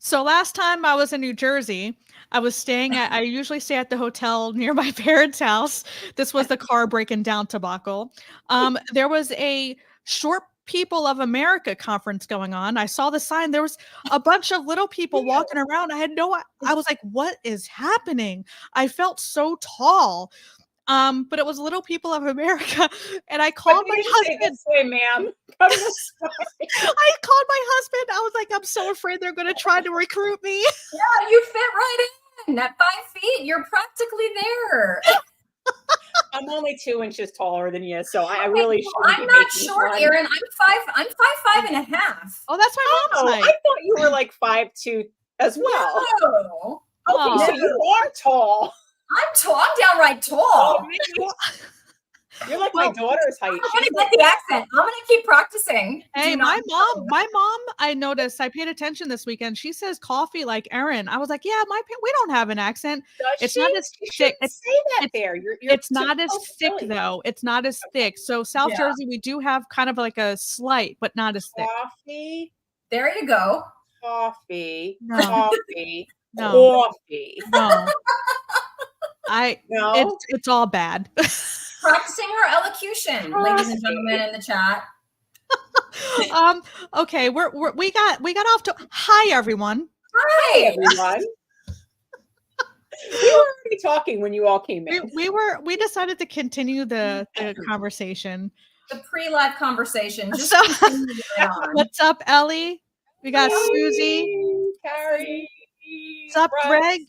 So last time I was in New Jersey, I usually stay at the hotel near my parents' house. This was the car breaking down debacle. There was a short People of America conference going on. I saw the sign. There was a bunch of little people walking around. I was like, what is happening? I felt so tall. But it was Little People of America, and I called my husband. This way, ma'am. I called my husband. I was like, I'm so afraid they're going to try to recruit me. Yeah, you fit right in. At 5 feet, you're practically there. I'm only 2 inches taller than you, so I really shouldn't. I'm not short, Erin. I'm 5'5" and a half. Oh, that's my mom's height. I thought you were like 5'2" as well. No. Okay, so you are tall. I'm tall. I'm downright tall. You're like my daughter's height. I'm gonna get the accent. I'm gonna keep practicing. Hey, my mom, I noticed, I paid attention this weekend. She says coffee like Erin. I was like, yeah, we don't have an accent. It's not as thick. Say that there. It's not as thick though. It's not as thick. So South Jersey, we do have kind of like a slight, but not as thick. Coffee. There you go. Coffee. No. Coffee. No. Coffee. No. It's all bad. Practicing her elocution, ladies and gentlemen in the chat. Okay, we got off to hi everyone. Hi everyone. We were already talking when you all came in. We decided to continue the conversation. The pre-live conversation. Just what's up, Ellie? We got Susie. Carrie. What's up, Russ. Greg?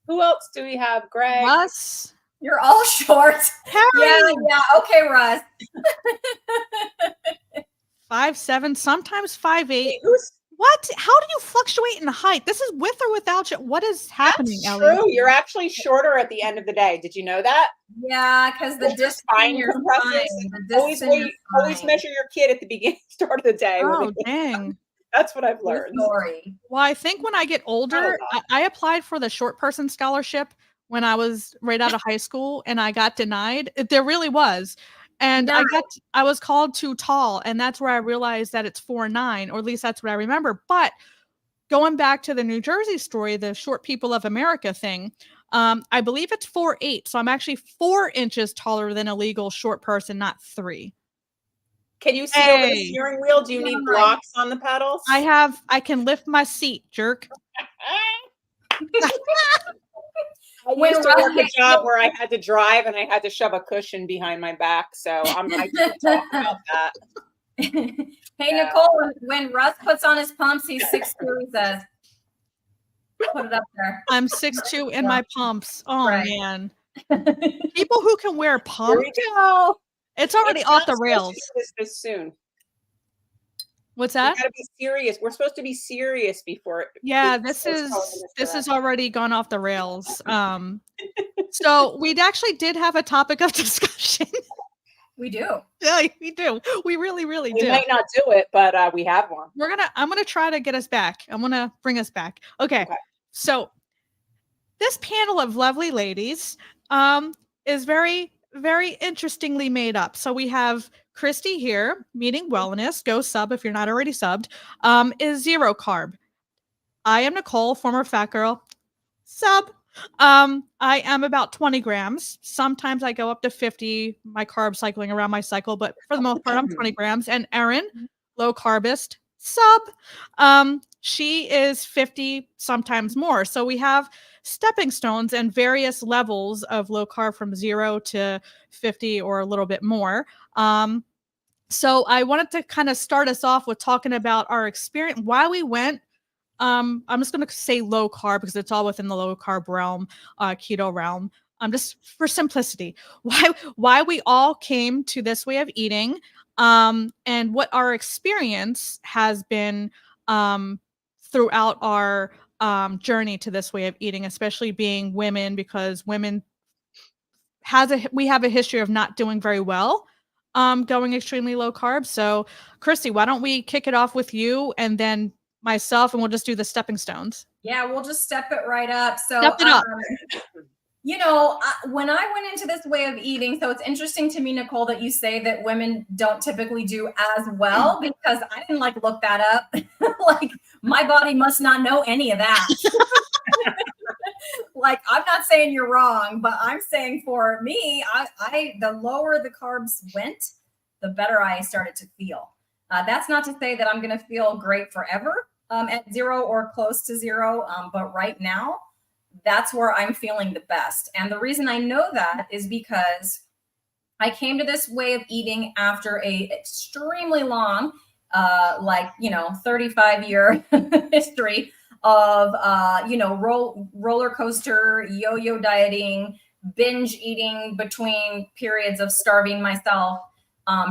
Who else do we have? Greg. Russ. You're all short. Harry. Yeah. Okay, Russ. 5'7", sometimes 5'8". What? How do you fluctuate in height? This is with or without you. What is happening, That's Ellie? true. You're actually shorter at the end of the day. Did you know that? Yeah, because the disc in your spine. Always measure your kid at the start of the day. Oh, dang. That's what I've learned. Story. Well, I think when I get older, I applied for the short person scholarship when I was right out of high school, and I got denied. There really was. And I was called too tall, and that's where I realized that it's 4'9", or at least that's what I remember. But going back to the New Jersey story, the Short People of America thing, I believe it's 4'8", so I'm actually 4 inches taller than a legal short person, not 3. Can you see over the steering wheel? Do you need blocks on the pedals? I can lift my seat, jerk. I used to work a job where I had to drive and I had to shove a cushion behind my back. So I can talk about that. Hey, Nicole, when Russ puts on his pumps, he's 6'2", he says. Put it up there. I'm 6'2" in my pumps. Oh, man. People who can wear pumps. Here we go. It's already off the rails. This soon. What's that? We gotta be serious. We're supposed to be serious before. Yeah, this is already gone off the rails. So we actually did have a topic of discussion. We do. Yeah, we do. We really, really do. We might not do it, but we have one. I'm gonna try to get us back. I'm gonna bring us back. Okay. So this panel of lovely ladies is very, very interestingly made up. So we have Cristie here, Meeting Wellness, go sub if you're not already subbed, is 0 carb. I am Nicole, former fat girl, sub. I am about 20 grams. Sometimes I go up to 50, my carb cycling around my cycle, but for the most part, I'm 20 grams. And Erin, low carbist, sub. She is 50, sometimes more. So we have stepping stones and various levels of low carb from 0 to 50 or a little bit more. So I wanted to kind of start us off with talking about our experience, why we went. I'm just going to say low carb because it's all within the low carb realm, keto realm. Just for simplicity, why we all came to this way of eating, and what our experience has been throughout our journey to this way of eating, especially being women, because women we have a history of not doing very well going extremely low carb. So Cristie, why don't we kick it off with you and then myself, and we'll just do the stepping stones. Yeah, we'll just step it right up. So step it up. You know, when I went into this way of eating, so it's interesting to me, Nicole, that you say that women don't typically do as well, because I didn't look that up. Like My body must not know any of that. Like, I'm not saying you're wrong, but I'm saying for me, I the lower the carbs went, the better I started to feel. That's not to say that I'm going to feel great forever at 0 or close to 0. But right now, that's where I'm feeling the best. And the reason I know that is because I came to this way of eating after a extremely long, 35-year history of, roller coaster, yo-yo dieting, binge eating between periods of starving myself,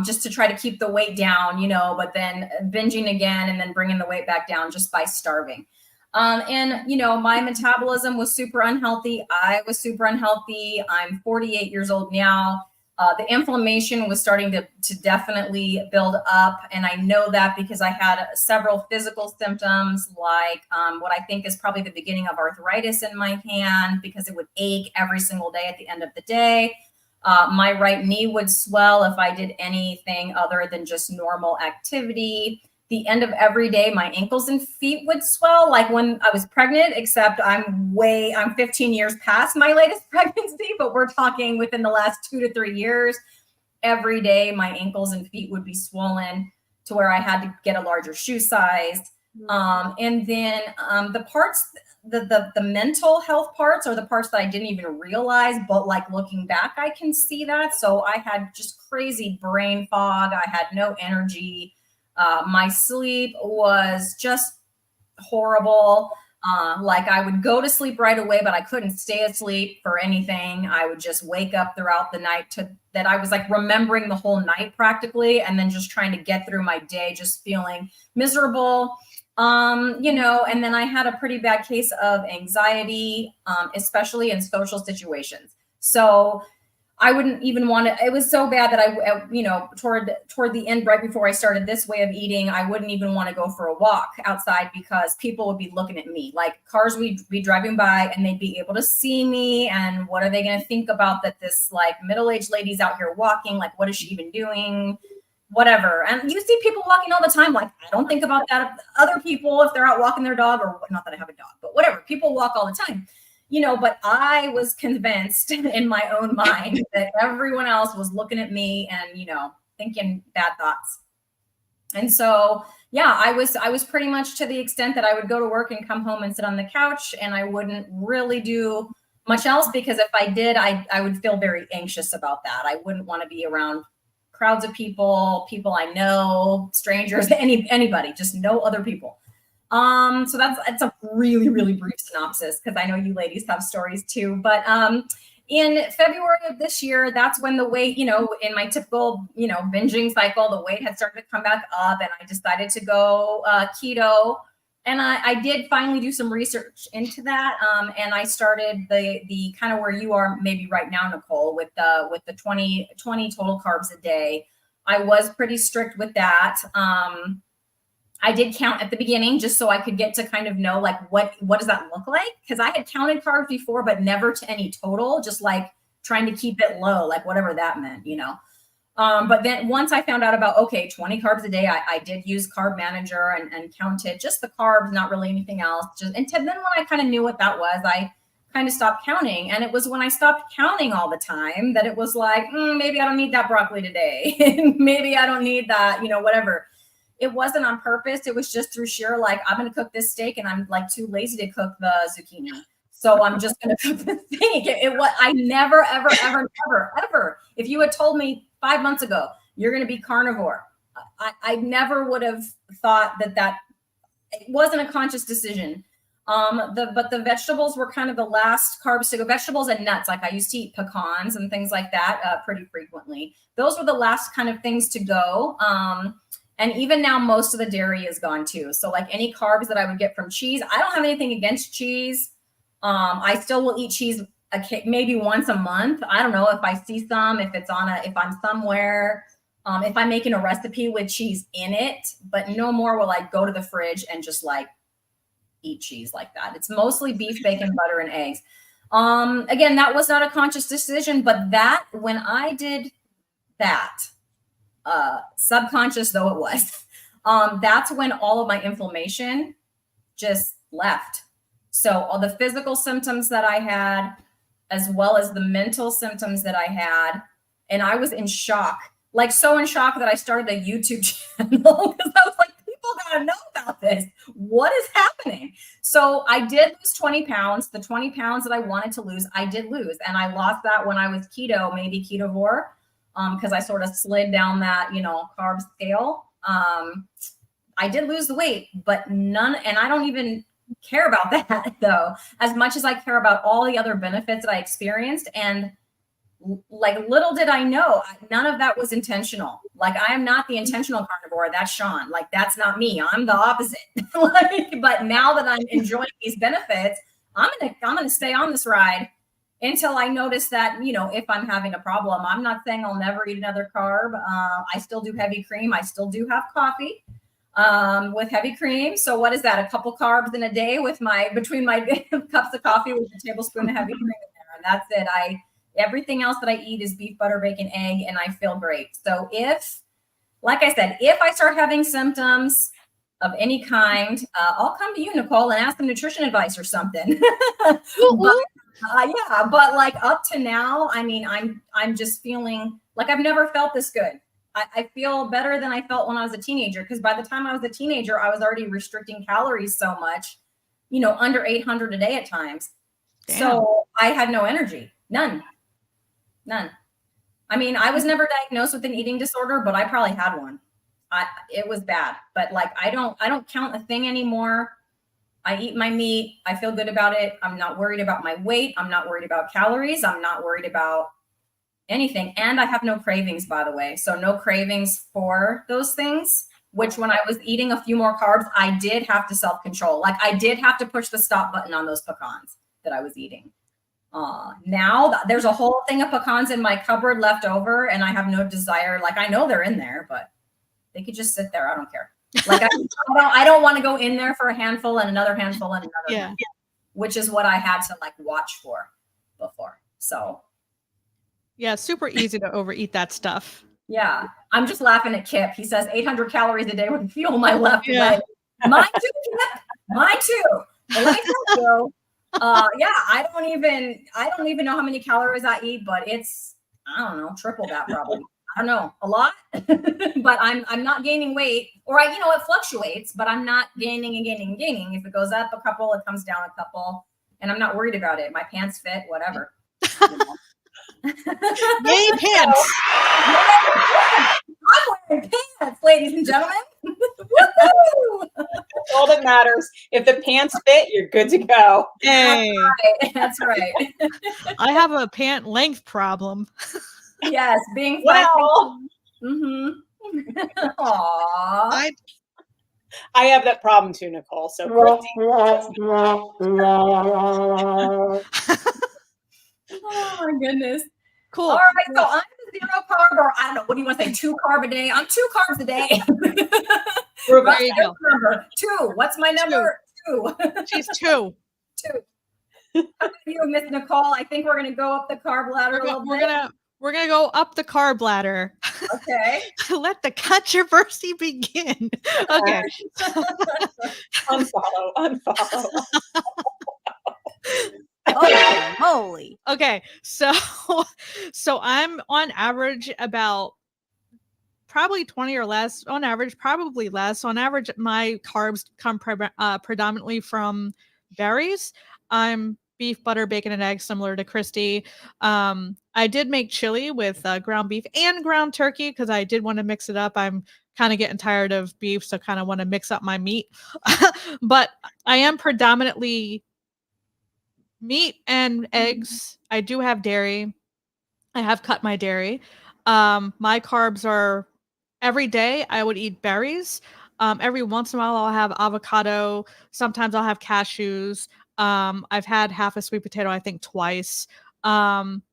just to try to keep the weight down, but then binging again and then bringing the weight back down just by starving. My metabolism was super unhealthy. I was super unhealthy. I'm 48 years old now. The inflammation was starting to definitely build up. And I know that because I had several physical symptoms, like what I think is probably the beginning of arthritis in my hand, because it would ache every single day at the end of the day. My right knee would swell if I did anything other than just normal activity. The end of every day, my ankles and feet would swell, like when I was pregnant, except I'm 15 years past my latest pregnancy, but we're talking within the last 2 to 3 years. Every day, my ankles and feet would be swollen to where I had to get a larger shoe size. And then the parts, the mental health parts are the parts that I didn't even realize, but like looking back, I can see that. So I had just crazy brain fog. I had no energy. My sleep was just horrible. Like I would go to sleep right away, but I couldn't stay asleep for anything. I would just wake up throughout the night that I was like remembering the whole night practically, and then just trying to get through my day, just feeling miserable. And then I had a pretty bad case of anxiety, especially in social situations. So I wouldn't even want to, it was so bad that I toward the end, right before I started this way of eating, I wouldn't even want to go for a walk outside because people would be looking at me, like cars would be driving by and they'd be able to see me. And what are they going to think about that this like middle-aged lady's out here walking? Like, what is she even doing? Whatever. And you see people walking all the time. Like, I don't think about that. Other people, if they're out walking their dog, or not that I have a dog, but whatever, people walk all the time. But I was convinced in my own mind that everyone else was looking at me and, thinking bad thoughts. And so, yeah, I was pretty much to the extent that I would go to work and come home and sit on the couch, and I wouldn't really do much else, because if I did, I would feel very anxious about that. I wouldn't want to be around crowds of people I know, strangers, anybody, just no other people. So that's a really, really brief synopsis, because I know you ladies have stories too. But in February of this year, that's when the weight, in my typical, binging cycle, the weight had started to come back up, and I decided to go keto. And I did finally do some research into that. And I started the kind of where you are maybe right now, Nicole, with the 20 total carbs a day. I was pretty strict with that. I did count at the beginning just so I could get to kind of know like what does that look like? Because I had counted carbs before, but never to any total, just like trying to keep it low, like whatever that meant, But then once I found out about, 20 carbs a day, I did use Carb Manager and counted just the carbs, not really anything else. And then when I kind of knew what that was, I kind of stopped counting. And it was when I stopped counting all the time that it was like, maybe I don't need that broccoli today. Maybe I don't need that, whatever. It wasn't on purpose. It was just through sheer, like, I'm going to cook this steak and I'm like too lazy to cook the zucchini. So I'm just going to cook the steak. I never, ever, ever, ever, ever. If you had told me 5 months ago, you're going to be carnivore, I never would have thought that it wasn't a conscious decision. But the vegetables were kind of the last carbs to go. Vegetables and nuts, like I used to eat pecans and things like that pretty frequently. Those were the last kind of things to go. And even now, most of the dairy is gone too. So like any carbs that I would get from cheese, I don't have anything against cheese. I still will eat cheese maybe once a month. I don't know if I see some, if I'm somewhere, if I'm making a recipe with cheese in it, but no more will I go to the fridge and just like eat cheese like that. It's mostly beef, bacon, butter, and eggs. Again, that was not a conscious decision, but when I did that, subconscious though it was, that's when all of my inflammation just left. So all the physical symptoms that I had, as well as the mental symptoms that I had, and I was in shock, like so in shock that I started a YouTube channel because I was like, people gotta know about this. What is happening? So I did lose 20 pounds. The 20 pounds that I wanted to lose, I did lose. And I lost that when I was keto, maybe ketovore, because I sort of slid down that, carb scale. I did lose the weight, but and I don't even care about that though, as much as I care about all the other benefits that I experienced. And like, little did I know, none of that was intentional. Like, I am not the intentional carnivore. That's Sean. Like, that's not me. I'm the opposite. But now that I'm enjoying these benefits, I'm gonna stay on this ride until I notice that, if I'm having a problem. I'm not saying I'll never eat another carb. I still do heavy cream. I still do have coffee with heavy cream. So what is that? A couple carbs in a day between my cups of coffee with a tablespoon of heavy cream in there. And that's it. Everything else that I eat is beef, butter, bacon, egg, and I feel great. So like I said, if I start having symptoms of any kind, I'll come to you, Nicole, and ask some nutrition advice or something. But like up to now, I mean, I'm just feeling like I've never felt this good. I feel better than I felt when I was a teenager, because by the time I was a teenager, I was already restricting calories so much, under 800 a day at times. Damn. So I had no energy, none. I mean, I was never diagnosed with an eating disorder, but I probably had one. It was bad, but like, I don't count a thing anymore. I eat my meat. I feel good about it. I'm not worried about my weight. I'm not worried about calories. I'm not worried about anything. And I have no cravings, by the way. So no cravings for those things, which when I was eating a few more carbs, I did have to self-control. Like, I did have to push the stop button on those pecans that I was eating. Now there's a whole thing of pecans in my cupboard left over, and I have no desire. Like, I know they're in there, but they could just sit there. I don't care. Like, I don't want to go in there for a handful and another handful and another handful, which is what I had to like watch for before. So yeah, super easy to overeat that stuff. Yeah. I'm just laughing at Kip. He says 800 calories a day would fuel my left leg. Mine too, Kip. Mine too. But let me tell you, I don't even know how many calories I eat, but it's, I don't know, triple that probably. I don't know, a lot, but I'm not gaining weight, or it fluctuates, but I'm not gaining and gaining and gaining. If it goes up a couple, it comes down a couple, and I'm not worried about it. My pants fit, whatever. Yay, pants. I'm wearing pants, ladies and gentlemen. Woohoo! That's all that matters. If the pants fit, you're good to go. Hey, that's right. I have a pant length problem. Yes, being well. Aww. I have that problem too, Nicole. So oh my goodness. Cool. All right, so I'm the 0 carb, or I don't know, what do you want to say? 2 carb a day? I'm 2 carbs a day. There you go. Number 2. What's my number? 2. She's 2. 2. How about you, Miss Nicole? I think we're gonna go up the carb ladder a little bit. We're gonna go up the carb ladder. Okay. Let the controversy begin. Okay. Unfollow. Holy moly. Okay, so I'm on average about probably 20 or less. On average, probably less. On average, my carbs come predominantly from berries. I'm beef, butter, bacon, and eggs, similar to Cristie. I did make chili with ground beef and ground turkey because I did want to mix it up. I'm kind of getting tired of beef, so kind of want to mix up my meat. But I am predominantly meat and eggs. I do have dairy. I have cut my dairy. My carbs are every day I would eat berries. Every once in a while I'll have avocado. Sometimes I'll have cashews. I've had half a sweet potato, I think twice.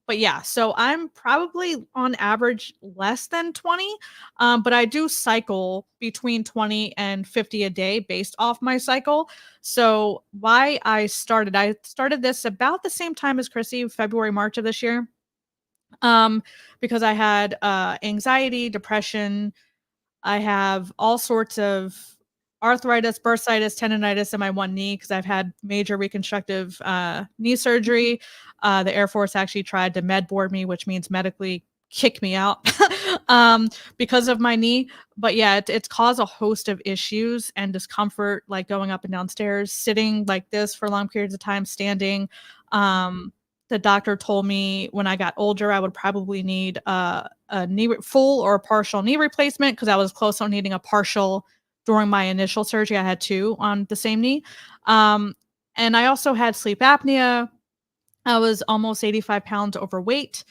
But yeah, so I'm probably on average less than 20. But I do cycle between 20 and 50 a day based off my cycle. So why I started this about the same time as Cristie, February, March of this year. Because I had anxiety, depression. I have all sorts of arthritis, bursitis, tendonitis in my one knee because I've had major reconstructive knee surgery. The Air Force actually tried to med board me, which means medically kick me out because of my knee. But yeah, it's caused a host of issues and discomfort, like going up and down stairs, sitting like this for long periods of time, standing. The doctor told me when I got older, I would probably need a full or a partial knee replacement because I was close on needing a partial during my initial surgery. I had 2 on the same knee. And I also had sleep apnea. I was almost 85 pounds overweight.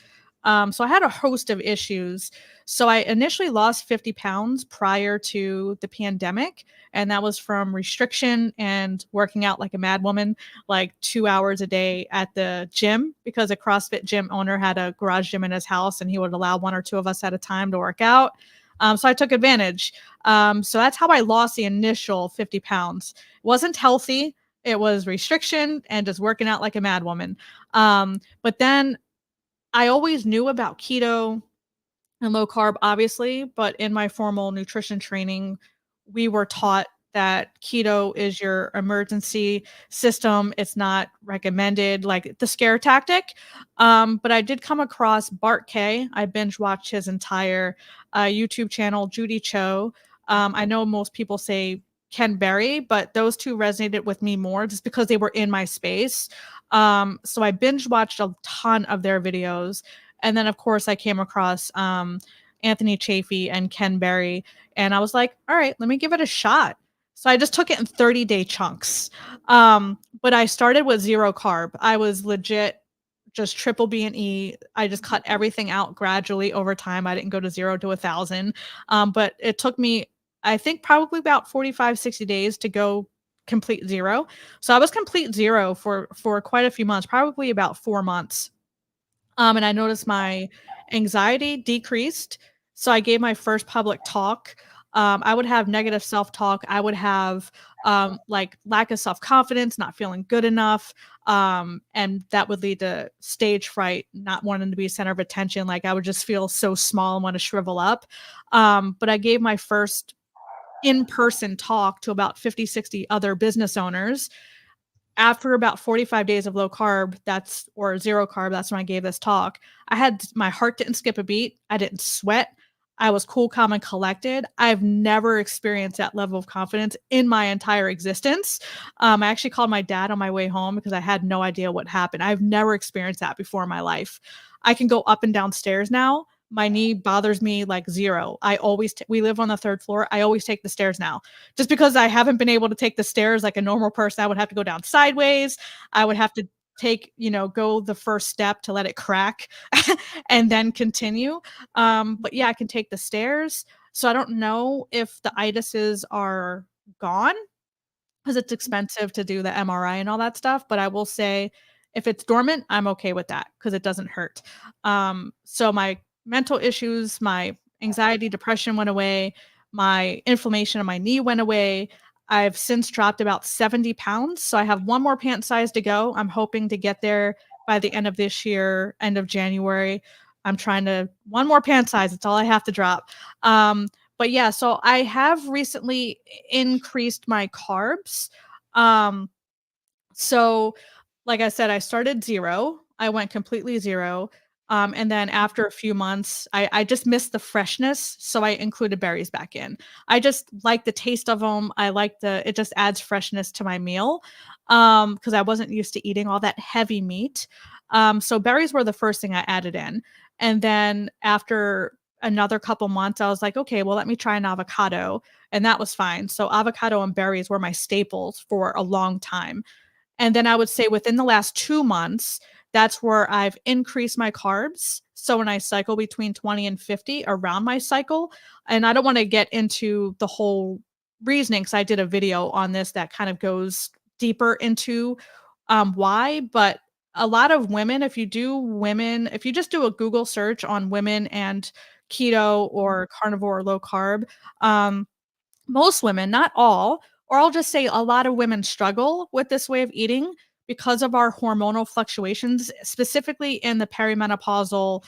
So I had a host of issues. So I initially lost 50 pounds prior to the pandemic, and that was from restriction and working out like a mad woman, like 2 hours a day at the gym because a CrossFit gym owner had a garage gym in his house and he would allow 1 or 2 of us at a time to work out. So I took advantage. So that's how I lost the initial 50 pounds. It wasn't healthy. It was restriction and just working out like a mad woman. But then I always knew about keto and low carb, obviously, but in my formal nutrition training, we were taught that keto is your emergency system. It's not recommended, like the scare tactic. But I did come across Bart K. I binge watched his entire YouTube channel, Judy Cho. I know most people say Ken Berry, but those 2 resonated with me more just because they were in my space. So I binge watched a ton of their videos. And then, of course, I came across Anthony Chafee and Ken Berry. And I was like, all right, let me give it a shot. So I just took it in 30-day chunks. But I started with 0 carb. I was legit just triple B and E. I just cut everything out gradually over time. I didn't go to 0 to 1,000. But it took me, I think, probably about 45, 60 days to go complete 0. So I was complete 0 for quite a few months, probably about 4 months. And I noticed my anxiety decreased. So I gave my first public talk. I would have negative self-talk. I would have like lack of self-confidence, not feeling good enough. And that would lead to stage fright, not wanting to be center of attention. Like I would just feel so small and want to shrivel up. But I gave my first in-person talk to about 50, 60 other business owners. After about 45 days of low carb, or 0 carb, that's when I gave this talk. My heart didn't skip a beat. I didn't sweat. I was cool, calm, and collected. I've never experienced that level of confidence in my entire existence. I actually called my dad on my way home because I had no idea what happened. I've never experienced that before in my life. I can go up and down stairs now. My knee bothers me like 0. We live on the 3rd floor. I always take the stairs now just because I haven't been able to take the stairs like a normal person. I would have to go down sideways. I would have to go the first step to let it crack and then continue. But yeah, I can take the stairs. So I don't know if the itises are gone because it's expensive to do the MRI and all that stuff. But I will say if it's dormant, I'm okay with that because it doesn't hurt. So my mental issues, my anxiety, depression went away. My inflammation in my knee went away. I've since dropped about 70 pounds. So I have 1 more pant size to go. I'm hoping to get there by the end of this year, end of January. I'm trying to 1 more pant size. It's all I have to drop. But yeah, so I have recently increased my carbs. So like I said, I started 0. I went completely 0. And then after a few months, I just missed the freshness. So I included berries back in. I just like the taste of them. It just adds freshness to my meal. Because I wasn't used to eating all that heavy meat. So berries were the first thing I added in. And then after another couple months, I was like, okay, well, let me try an avocado. And that was fine. So avocado and berries were my staples for a long time. And then I would say within the last 2 months, that's where I've increased my carbs. So when I cycle between 20 and 50 around my cycle, and I don't want to get into the whole reasoning because I did a video on this that kind of goes deeper into why, but a lot of women, if you just do a Google search on women and keto or carnivore or low carb, most women, not all, or I'll just say a lot of women struggle with this way of eating because of our hormonal fluctuations, specifically in the perimenopausal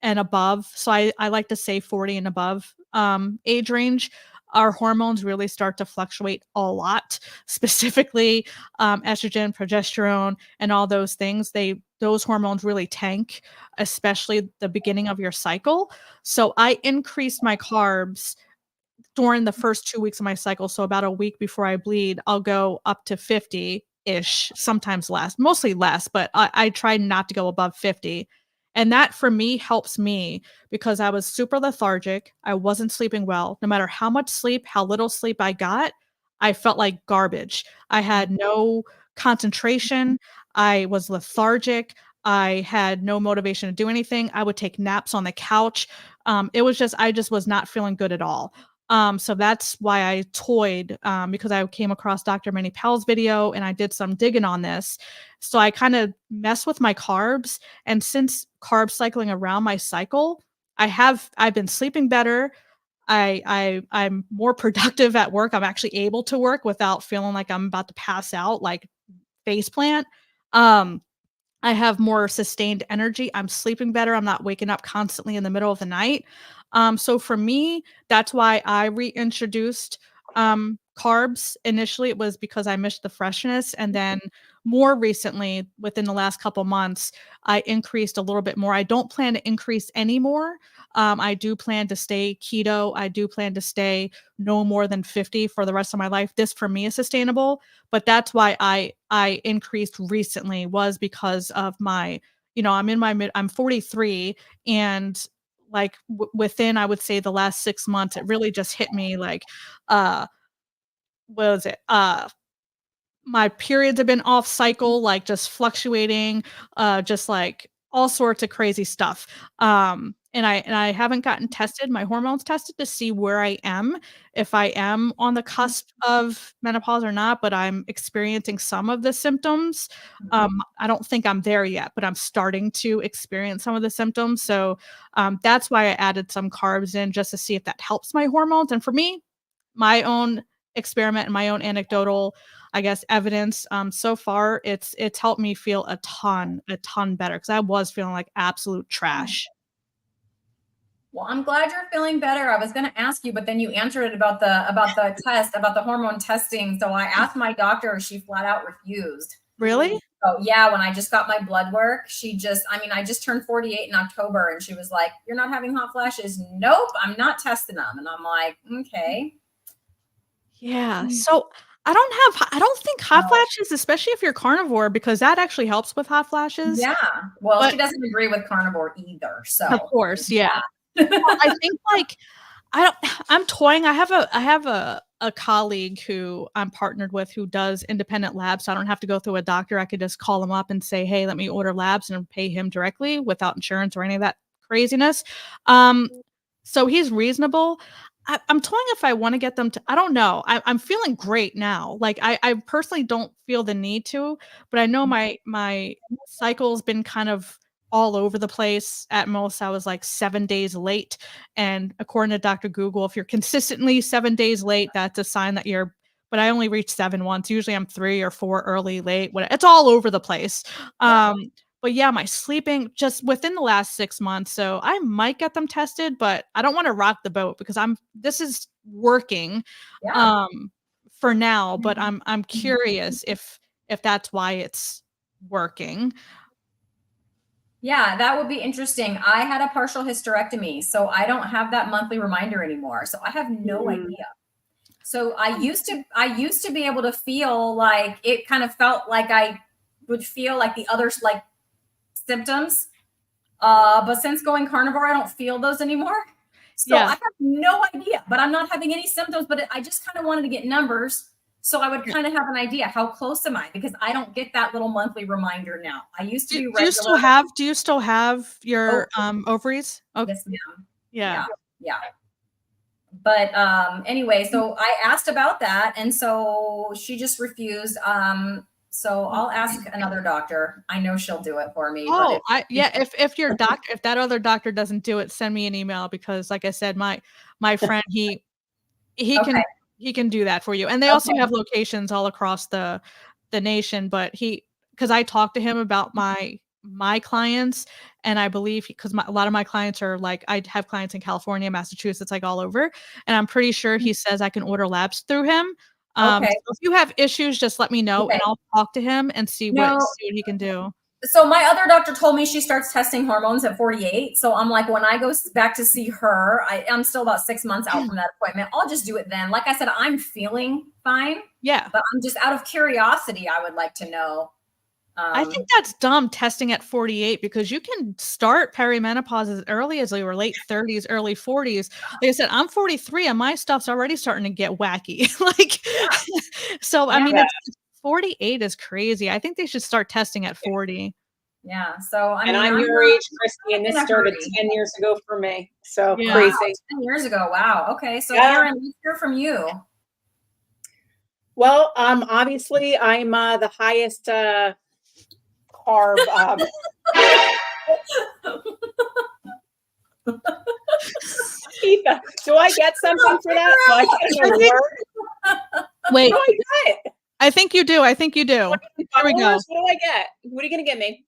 and above. So I like to say 40 and above age range. our hormones really start to fluctuate a lot, specifically estrogen, progesterone, and all those things. Those hormones really tank, especially the beginning of your cycle. So I increased my carbs during the first 2 weeks of my cycle. So about a week before I bleed, I'll go up to 50-ish, sometimes less, mostly less, but I try not to go above 50. And that for me helps me because I was super lethargic. I wasn't sleeping well. No matter how much sleep, how little sleep I got, I felt like garbage. I had no concentration. I was lethargic. I had no motivation to do anything. I would take naps on the couch. I just was not feeling good at all. So that's why I toyed, because I came across Dr. Manny Powell's video and I did some digging on this. So I kind of mess with my carbs. And since carb cycling around my cycle, I've been sleeping better. I'm more productive at work. I'm actually able to work without feeling like I'm about to pass out, like face plant. I have more sustained energy. I'm sleeping better. I'm not waking up constantly in the middle of the night. So for me, that's why I reintroduced carbs. Initially, it was because I missed the freshness. And then more recently, within the last couple months, I increased a little bit more. I don't plan to increase anymore. I do plan to stay keto. I do plan to stay no more than 50 for the rest of my life. This for me is sustainable, but that's why I increased recently was because of my, I'm 43, and like within, I would say, the last 6 months, it really just hit me like, uh what was it? My periods have been off cycle, like just fluctuating, just like all sorts of crazy stuff. And I haven't gotten tested, my hormones tested to see where I am, if I am on the cusp of menopause or not, but I'm experiencing some of the symptoms. I don't think I'm there yet, but I'm starting to experience some of the symptoms. So that's why I added some carbs in just to see if that helps my hormones. And for me, my own experiment and my own anecdotal, I guess, evidence, so far, it's helped me feel a ton better because I was feeling like absolute trash. Well, I'm glad you're feeling better. I was going to ask you, but then you answered it about the test, about the hormone testing. So I asked my doctor, she flat out refused. Really? So yeah, when I just got my blood work, I just turned 48 in October, and she was like, "You're not having hot flashes?" Nope, I'm not testing them. And I'm like, okay. Yeah. So I don't think hot flashes, especially if you're carnivore, because that actually helps with hot flashes. Yeah. Well, But she doesn't agree with carnivore either. So of course, yeah. Well, I think like I'm toying. I have a colleague who I'm partnered with who does independent labs. So I don't have to go through a doctor. I could just call him up and say, "Hey, let me order labs," and pay him directly without insurance or any of that craziness. Um, so he's reasonable. I'm toying if I want to get them to, I don't know. I'm feeling great now. Like I personally don't feel the need to, but I know my cycle's been kind of all over the place. At most, I was like 7 days late. And according to Dr. Google, if you're consistently 7 days late, that's a sign that you're, but I only reached 7 once. Usually I'm 3 or 4 early, late. It's all over the place. But yeah, my sleeping just within the last 6 months. So I might get them tested, but I don't want to rock the boat because this is working for now, but I'm curious if that's why it's working. Yeah, that would be interesting. I had a partial hysterectomy, so I don't have that monthly reminder anymore. So I have no idea. So I used to be able to feel like it kind of felt like I would feel like the others like symptoms. But since going carnivore, I don't feel those anymore. So I have no idea, but I'm not having any symptoms, but I just kind of wanted to get numbers. So I would kind of have an idea, how close am I? Because I don't get that little monthly reminder now. I used to be regular. Do you still have your ovaries? Okay. Yes, ma'am. Yeah. But anyway, so I asked about that, and so she just refused. So I'll ask another doctor. I know she'll do it for me. Oh, if your doctor, if that other doctor doesn't do it, send me an email because, like I said, my friend he can do that for you, and they also have locations all across the nation. But because I talked to him about my my clients, and I believe because a lot of my clients are like, I have clients in California, Massachusetts, like all over, and I'm pretty sure he says I can order labs through him. Okay. So if you have issues, just let me know, Okay. and I'll talk to him and see what he can do. So my other doctor told me she starts testing hormones at 48. So I'm like, when I go back to see her, I'm still about 6 months out from that appointment. I'll just do it then. Like I said, I'm feeling fine. Yeah. But I'm just out of curiosity. I would like to know. I think that's dumb, testing at 48, because you can start perimenopause as early as your late 30s, early 40s. Like I said, I'm 43 and my stuff's already starting to get wacky. Like, so I mean, 48 is crazy. I think they should start testing at 40. Yeah. So I mean, I'm your age, Cristie, and this started 10 years ago for me. So crazy. Wow, 10 years ago. Wow. Okay. So Erin, let's hear from you. Well, obviously I'm the highest carb. Eva, do I get something for that? Do I get a word? Wait. What do I get? I think you do. I think you do. Here we go. What do I get? What are you going to give me?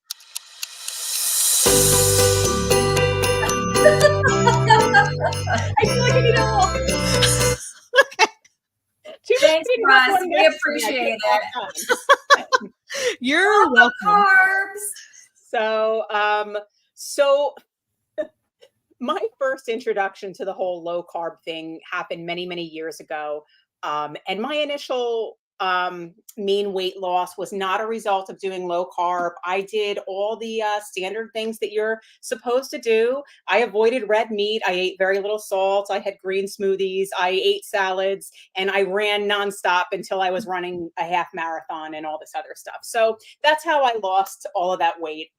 I feel like I need a little. Thanks, Russ. We appreciate it. You're welcome. Carbs. So my first introduction to the whole low carb thing happened many, many years ago. And my initial mean weight loss was not a result of doing low carb. I did all the standard things that you're supposed to do. I avoided red meat. I ate very little salt. I had green smoothies. I ate salads, and I ran nonstop until I was running a half marathon and all this other stuff. So that's how I lost all of that weight.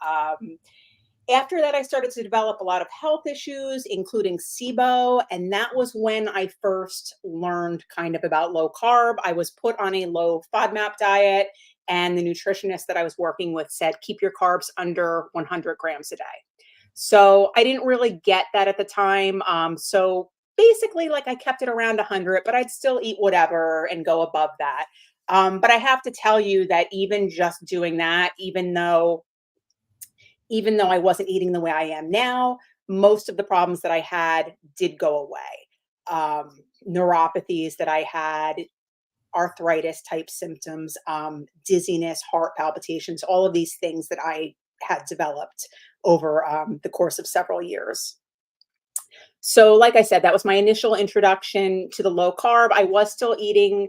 After that, I started to develop a lot of health issues, including SIBO. And that was when I first learned kind of about low carb. I was put on a low FODMAP diet, and the nutritionist that I was working with said, keep your carbs under 100 grams a day. So I didn't really get that at the time. So basically, like, I kept it around 100, but I'd still eat whatever and go above that. But I have to tell you that even just doing that, even though I wasn't eating the way I am now, most of the problems that I had did go away. Neuropathies that I had, arthritis type symptoms, dizziness, heart palpitations, all of these things that I had developed over the course of several years. So like I said, that was my initial introduction to the low carb. I was still eating.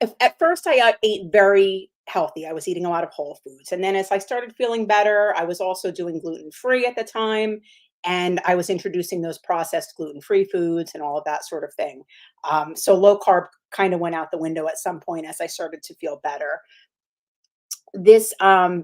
At first, I ate very healthy. I was eating a lot of whole foods. And then as I started feeling better, I was also doing gluten-free at the time. And I was introducing those processed gluten-free foods and all of that sort of thing. So low carb kind of went out the window at some point as I started to feel better. This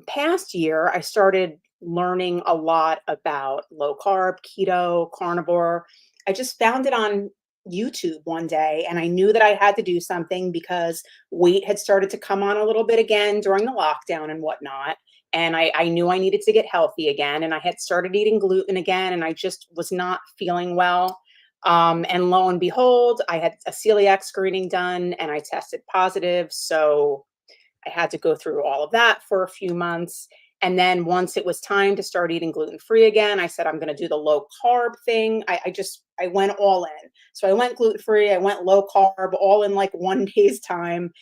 past year, I started learning a lot about low carb, keto, carnivore. I just found it on YouTube one day, and I knew that I had to do something because weight had started to come on a little bit again during the lockdown and whatnot. And I knew I needed to get healthy again, and I had started eating gluten again, and I just was not feeling well. And lo and behold, I had a celiac screening done, and I tested positive. So I had to go through all of that for a few months. And then once it was time to start eating gluten-free again, I said, I'm going to do the low carb thing. I went all in. So I went gluten-free, I went low carb, all in like 1 day's time.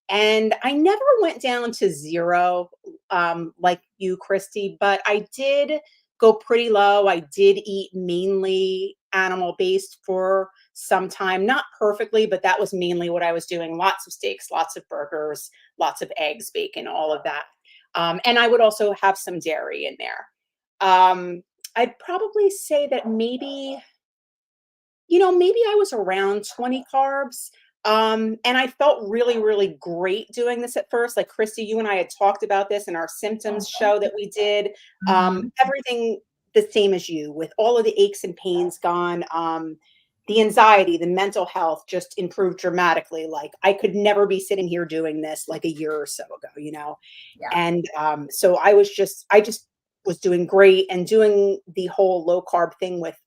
And I never went down to zero, like you, Cristie, but I did go pretty low. I did eat mainly animal-based for some time, not perfectly, but that was mainly what I was doing. Lots of steaks, lots of burgers, lots of eggs, bacon, all of that. And I would also have some dairy in there. I'd probably say that maybe I was around 20 carbs. And I felt really, really great doing this at first. Like Cristie, you and I had talked about this in our symptoms show that we did. Everything the same as you, with all of the aches and pains gone. The anxiety, the mental health just improved dramatically. Like I could never be sitting here doing this like a year or so ago, Yeah. And so I just was doing great, and doing the whole low carb thing with,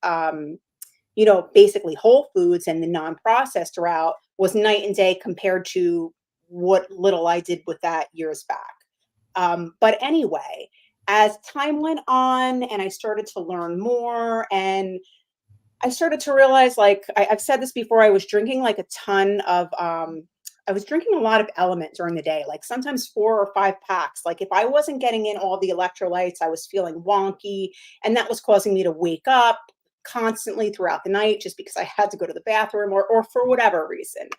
basically whole foods and the non-processed route was night and day compared to what little I did with that years back. But anyway, as time went on and I started to learn more, and I started to realize, like, I've said this before, I was drinking like a ton of, I was drinking a lot of Element during the day, like sometimes 4 or 5 packs. Like if I wasn't getting in all the electrolytes, I was feeling wonky, and that was causing me to wake up constantly throughout the night just because I had to go to the bathroom or for whatever reason.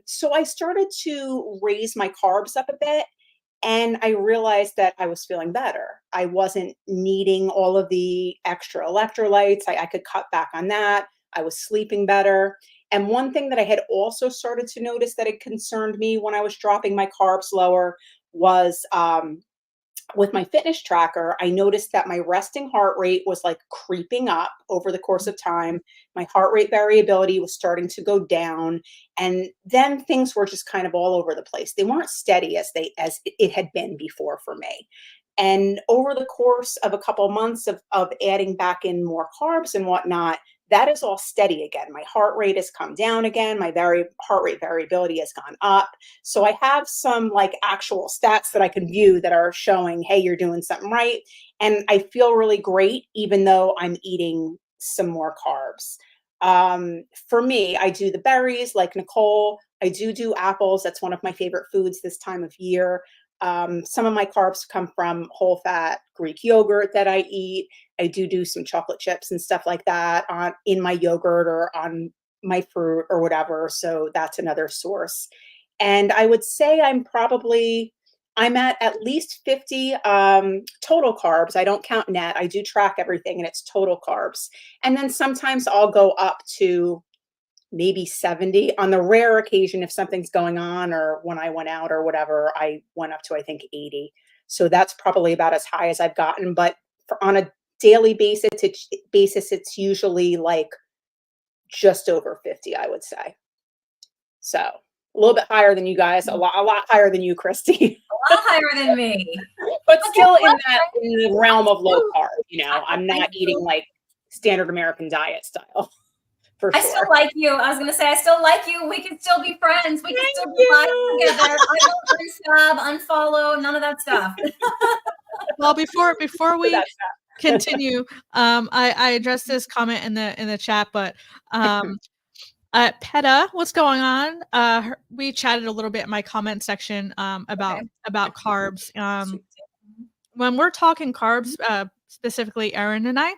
So I started to raise my carbs up a bit, and I realized that I was feeling better. I wasn't needing all of the extra electrolytes. I could cut back on that. I was sleeping better. And one thing that I had also started to notice that it concerned me when I was dropping my carbs lower was, with my fitness tracker, I noticed that my resting heart rate was like creeping up over the course of time. My heart rate variability was starting to go down. And then things were just kind of all over the place. They weren't steady as it had been before for me. And over the course of a couple months of adding back in more carbs and whatnot, that is all steady again. My heart rate has come down again. My heart rate variability has gone up. So I have some like actual stats that I can view that are showing, hey, you're doing something right. And I feel really great, even though I'm eating some more carbs. For me, I do the berries like Nicole. I do apples. That's one of my favorite foods this time of year. Some of my carbs come from whole fat Greek yogurt that I eat. I do some chocolate chips and stuff like that in my yogurt or on my fruit or whatever. So that's another source. And I would say I'm at least 50 total carbs. I don't count net. I do track everything and it's total carbs. And then sometimes I'll go up to maybe 70 on the rare occasion if something's going on, or when I went out or whatever, I went up to, I think, 80. So that's probably about as high as I've gotten. But on a daily it's usually like just over 50, I would say. So a little bit higher than you guys, a lot higher than you, Cristie. A lot higher than me. But still in the realm of low carb, I'm not eating like standard American diet style. I still like you. I was gonna say, I still like you. We can still be friends. We can still be live together. I don't unsub, unfollow, none of that stuff. Well, before we continue, I addressed this comment in the chat, but Peta, what's going on? We chatted a little bit in my comment section about carbs. When we're talking carbs, specifically Erin and I,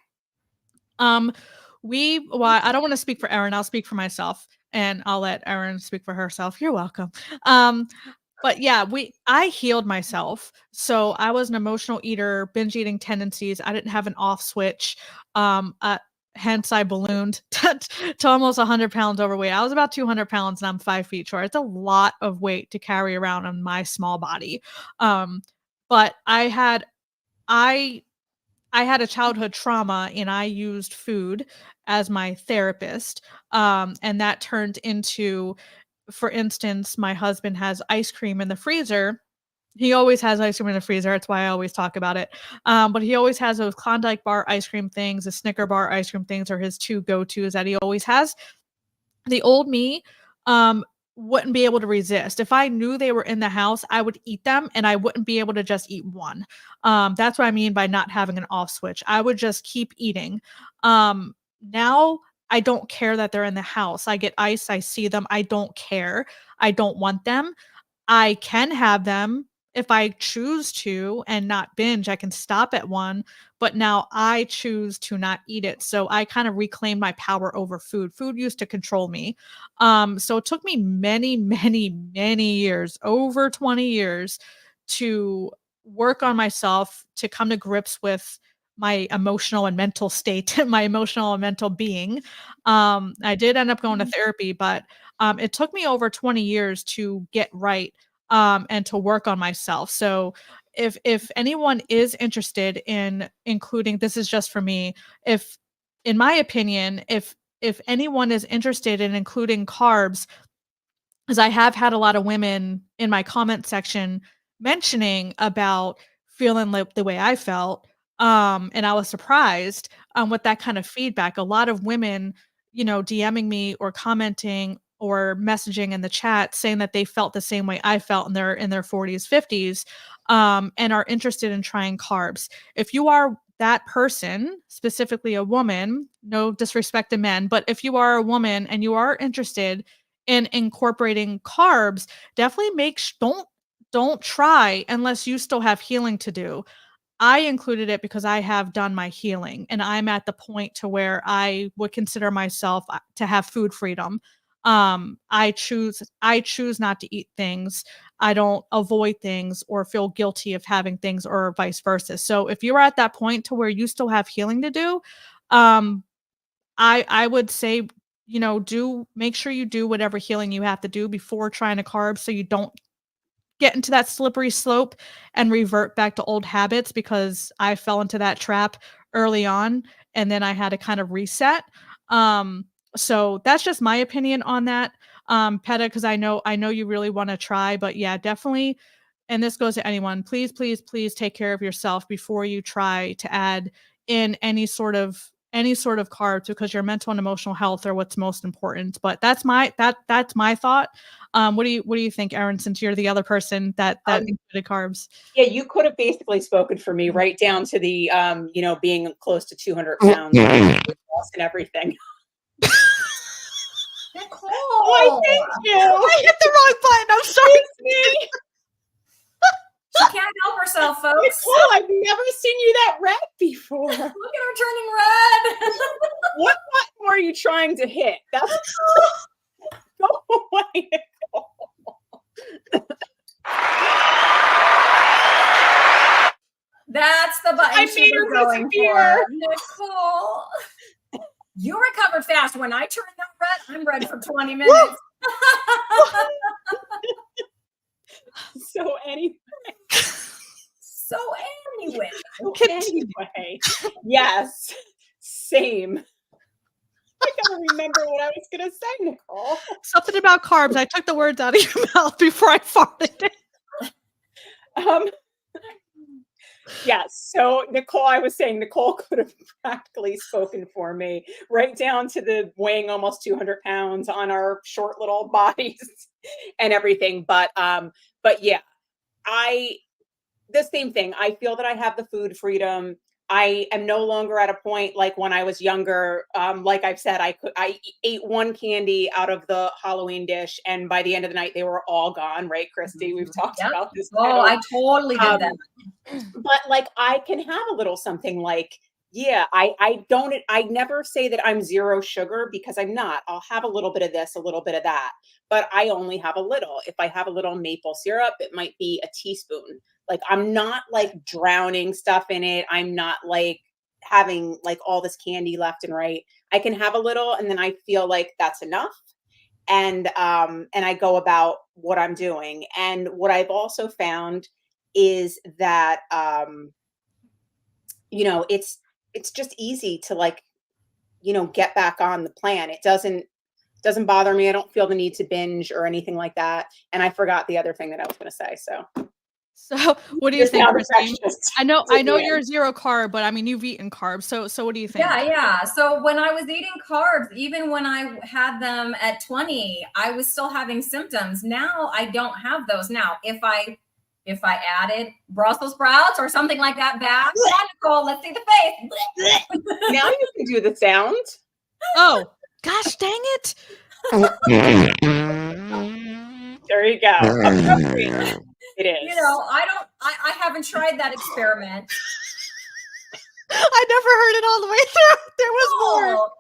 I don't want to speak for Erin. I'll speak for myself, and I'll let Erin speak for herself. You're welcome. But yeah, I healed myself. So I was an emotional eater, binge eating tendencies. I didn't have an off switch. Hence I ballooned to almost 100 pounds overweight. I was about 200 pounds and I'm 5 feet short. It's a lot of weight to carry around on my small body. But I had a childhood trauma, and I used food as my therapist. And that turned into, for instance, my husband has ice cream in the freezer. He always has ice cream in the freezer. That's why I always talk about it. But he always has those Klondike bar ice cream things, the Snicker bar ice cream things are his two go-tos that he always has. The old me wouldn't be able to resist. If I knew they were in the house, I would eat them, and I wouldn't be able to just eat one. That's what I mean by not having an off switch. I would just keep eating. Now I don't care that they're in the house. I get ice, I see them, I don't care. I don't want them. I can have them if I choose to and not binge. I can stop at one, but now I choose to not eat it. So I kind of reclaim my power over food. Food used to control me. So it took me many, many, many years, over 20 years, to work on myself, to come to grips with my emotional and mental state, my emotional and mental being. I did end up going to therapy, but it took me over 20 years to get right, and to work on myself. So if anyone is interested in including, this is just for me, in my opinion, if anyone is interested in including carbs, because I have had a lot of women in my comment section mentioning about feeling like the way I felt. And I was surprised with that kind of feedback. A lot of women, DMing me or commenting messaging in the chat saying that they felt the same way I felt in their 40s, 50s, and are interested in trying carbs. If you are that person, specifically a woman, no disrespect to men, but if you are a woman and you are interested in incorporating carbs, definitely don't try unless you still have healing to do. I included it because I have done my healing and I'm at the point to where I would consider myself to have food freedom. I choose not to eat things. I don't avoid things or feel guilty of having things or vice versa. So if you're at that point to where you still have healing to do, I would say, make sure you do whatever healing you have to do before trying a carb so you don't get into that slippery slope and revert back to old habits, because I fell into that trap early on and then I had to kind of reset. So that's just my opinion on that. Peta, because I know you really want to try, but yeah, definitely. And this goes to anyone, please, please, please take care of yourself before you try to add in any sort of carbs, because your mental and emotional health are what's most important. But that's my thought. What do you think, Erin, since you're the other person that included carbs? Yeah, you could have basically spoken for me, right down to the being close to 200 pounds and everything. Nicole. Oh, thank you. I hit the wrong button. I'm sorry. It's me. She can't help herself, folks. Nicole, I've never seen you that red before. Look at her turning red. What button were you trying to hit? That's go away, Nicole. That's the button I she made was her going disappear. for. Nicole. You recovered fast. When I turned that red, I'm red for 20 minutes. So anyway. Yes, same. I gotta remember what I was gonna say, Nicole. Something about carbs. I took the words out of your mouth before I farted. Yes. So Nicole, I was saying Nicole could have practically spoken for me, right down to the weighing almost 200 pounds on our short little bodies and everything. But yeah, the same thing. I feel that I have the food freedom. I am no longer at a point like when I was younger. Like I've said, I ate one candy out of the Halloween dish, and by the end of the night, they were all gone. Right, Cristie? We've talked about this. Oh, I totally did that. But like, I can have a little something like, yeah, I never say that I'm zero sugar, because I'm not. I'll have a little bit of this, a little bit of that, but I only have a little. If I have a little maple syrup, it might be a teaspoon. Like, I'm not like drowning stuff in it. I'm not like having like all this candy left and right. I can have a little, and then I feel like that's enough. And I go about what I'm doing. And what I've also found is that it's just easy to like, get back on the plan. It doesn't bother me. I don't feel the need to binge or anything like that. And I forgot the other thing that I was going to say. So what do you think, Cristie? I know Yeah. you're zero carb, but I mean, you've eaten carbs. So what do you think? Yeah. So when I was eating carbs, even when I had them at 20, I was still having symptoms. Now I don't have those. Now, if I added Brussels sprouts or something like that back, Nicole, let's see the face. Now you can do the sound. Oh, gosh, dang it. There you go. It is. I haven't tried that experiment. I never heard it all the way through. There was more.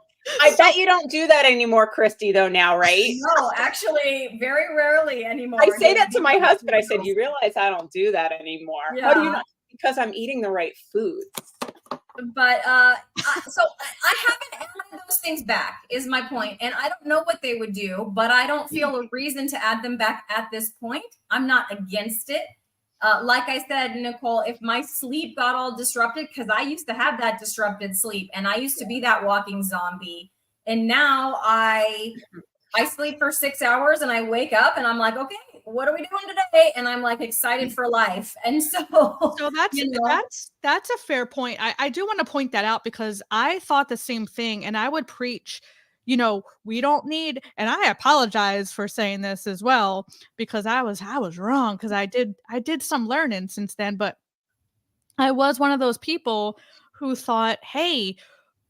I bet you don't do that anymore, Cristie, though, now, right? No, actually, very rarely anymore. I say that to my husband. I said, you realize I don't do that anymore. Yeah. How do you know? Because I'm eating the right foods. But so I haven't added those things back, is my point. And I don't know what they would do, but I don't feel a reason to add them back at this point. I'm not against it. Like I said, Nicole, if my sleep got all disrupted, because I used to have that disrupted sleep and I used to be that walking zombie. And now I sleep for 6 hours and I wake up and I'm like, okay, what are we doing today? And I'm like excited for life. And so that's a fair point. I do want to point that out because I thought the same thing, and I would preach, we don't need, and I apologize for saying this as well, because I was wrong, because I did some learning since then, but I was one of those people who thought, hey,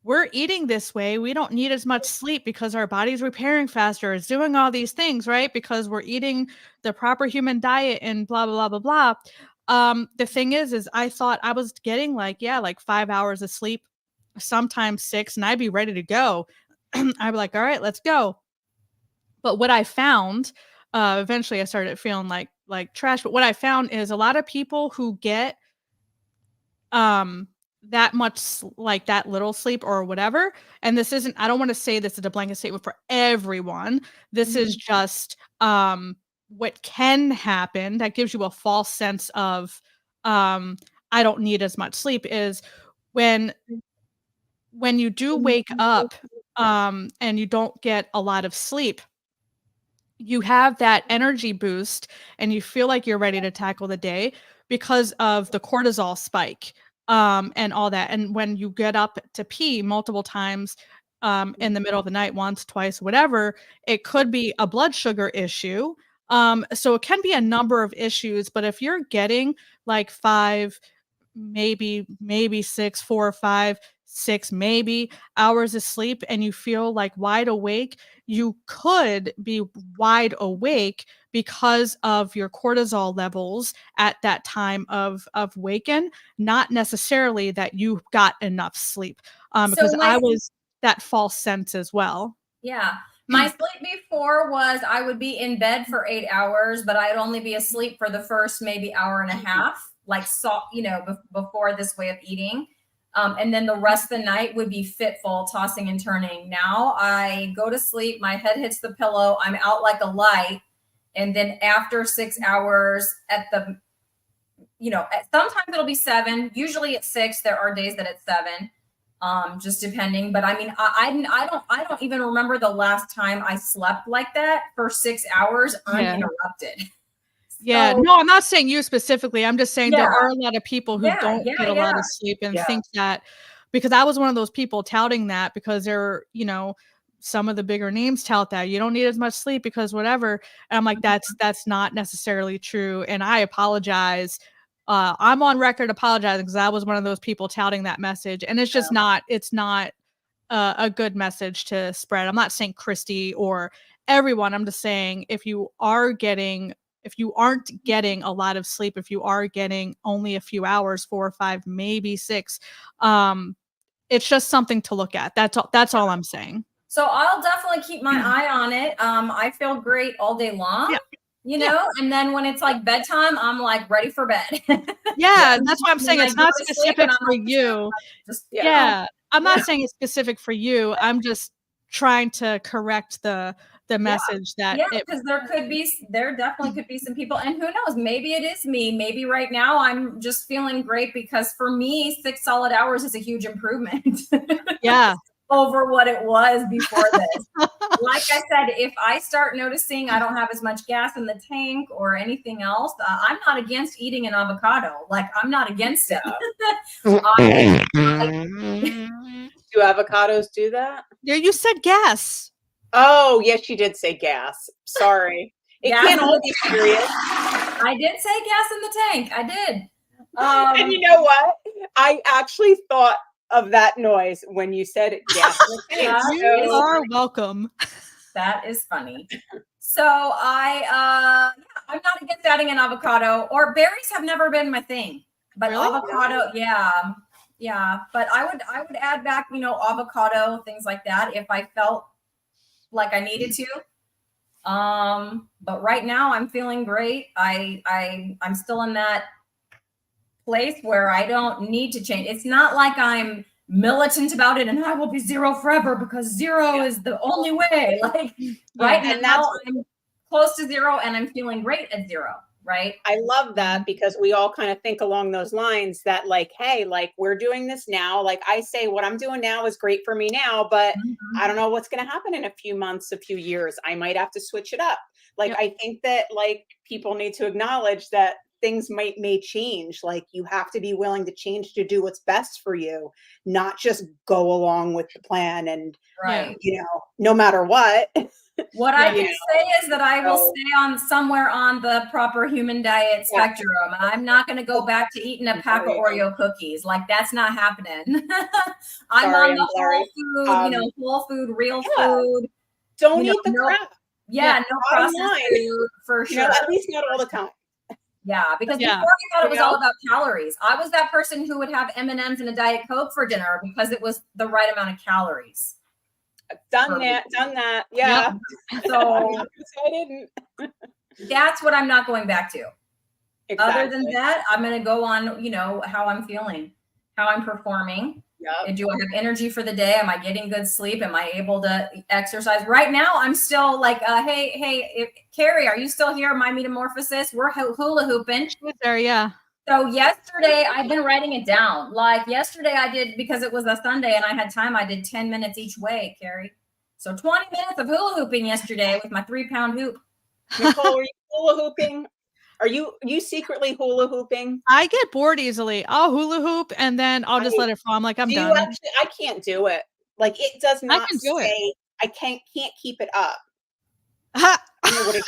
we're eating this way. We don't need as much sleep because our body's repairing faster. It's doing all these things, right? Because we're eating the proper human diet and blah, blah, blah, blah, blah. The thing is I thought I was getting like 5 hours of sleep, sometimes 6, and I'd be ready to go. I'd be like, all right, let's go. But what I found, eventually I started feeling like trash. But what I found is a lot of people who get that much like that little sleep or whatever, and this isn't, I don't want to say this is a blanket statement for everyone. This is just what can happen that gives you a false sense of I don't need as much sleep, is when you do wake up and you don't get a lot of sleep, you have that energy boost and you feel like you're ready to tackle the day because of the cortisol spike and all that. And when you get up to pee multiple times in the middle of the night, once, twice, whatever, it could be a blood sugar issue. So it can be a number of issues, but if you're getting like 5, maybe 6, 4 or 5, 6 maybe hours of sleep and you feel like wide awake, you could be wide awake because of your cortisol levels at that time of waken, not necessarily that you got enough sleep. Because I was that false sense as well. Yeah. My sleep before was I would be in bed for 8 hours, but I'd only be asleep for the first maybe hour and a half, like before this way of eating. And then the rest of the night would be fitful, tossing and turning. Now I go to sleep, my head hits the pillow, I'm out like a light. And then after 6 hours sometimes it'll be 7, usually it's 6. There are days that it's 7. Just depending. But I mean, I don't even remember the last time I slept like that for 6 hours uninterrupted. Yeah, So, no, I'm not saying you specifically. I'm just saying there are a lot of people who don't get a lot of sleep and think that, because I was one of those people touting that, because they're, some of the bigger names tout that you don't need as much sleep because whatever. And I'm like, that's not necessarily true. And I apologize. I'm on record apologizing because I was one of those people touting that message. And it's just it's not a good message to spread. I'm not saying Cristie or everyone. I'm just saying if you aren't getting a lot of sleep, if you are getting only a few hours, 4 or 5, maybe 6, it's just something to look at. That's all I'm saying. So I'll definitely keep my eye on it. I feel great all day long. And then when it's like bedtime, I'm like ready for bed. Yeah, that's why I'm saying it's not specific for you. I'm not saying it's specific for you. I'm just trying to correct the message that because there definitely could be some people, and who knows, maybe it is me. Maybe right now I'm just feeling great, because for me 6 solid hours is a huge improvement. Yeah. Over what it was before this. Like I said, if I start noticing I don't have as much gas in the tank or anything else, I'm not against eating an avocado. Like, I'm not against it. Do avocados do that? Yeah, you said gas. Oh, yes, you did say gas. Sorry. It can't all be serious. I did say gas in the tank. I did. And you know what? I actually thought of that noise when you said gas in the tank. You are welcome. That is funny. So I'm not against adding an avocado, or berries have never been my thing, but avocado, yeah. But I would add back, avocado, things like that, if I felt like I needed to. But right now I'm feeling great. I'm still in that place where I don't need to change. It's not like I'm militant about it and I will be zero forever because zero is the only way. Like right now I'm close to zero and I'm feeling great at zero. Right. I love that, because we all kind of think along those lines that like, hey, like we're doing this now. Like I say, what I'm doing now is great for me now, but I don't know what's going to happen in a few months, a few years. I might have to switch it up. Like, I think that like people need to acknowledge that things may change. Like you have to be willing to change to do what's best for you, not just go along with the plan and, Right. no matter what. What I can say is that I will So- stay on somewhere on the proper human diet spectrum. I'm not going to go back to eating a pack of Oreo cookies. Like that's not happening. I'm Sorry, on the whole food, whole food, real food. Don't eat the crap. Yeah, no processed food for sure. At least not all the time. Yeah, because before I thought it was all about calories. I was that person who would have M&Ms and a Diet Coke for dinner because it was the right amount of calories. Done that. Yeah. Yep. So I didn't. That's what I'm not going back to. Exactly. Other than that, I'm going to go on, how I'm feeling, how I'm performing. Yep. Do I have energy for the day? Am I getting good sleep? Am I able to exercise? Right now, I'm still like, hey, Carrie, are you still here? My metamorphosis. We're hula hooping. She's there, yeah. So yesterday, I've been writing it down. Like yesterday, I did, because it was a Sunday and I had time, I did 10 minutes each way, Carrie. So 20 minutes of hula hooping yesterday with my 3-pound hoop. Nicole, are you hula hooping? Are you secretly hula hooping? I get bored easily. I'll hula hoop and then I'll just let it fall. I'm like, I'm done. Actually, I can't do it. Like it does not I can do it. I can't keep it up. Ha! I know what it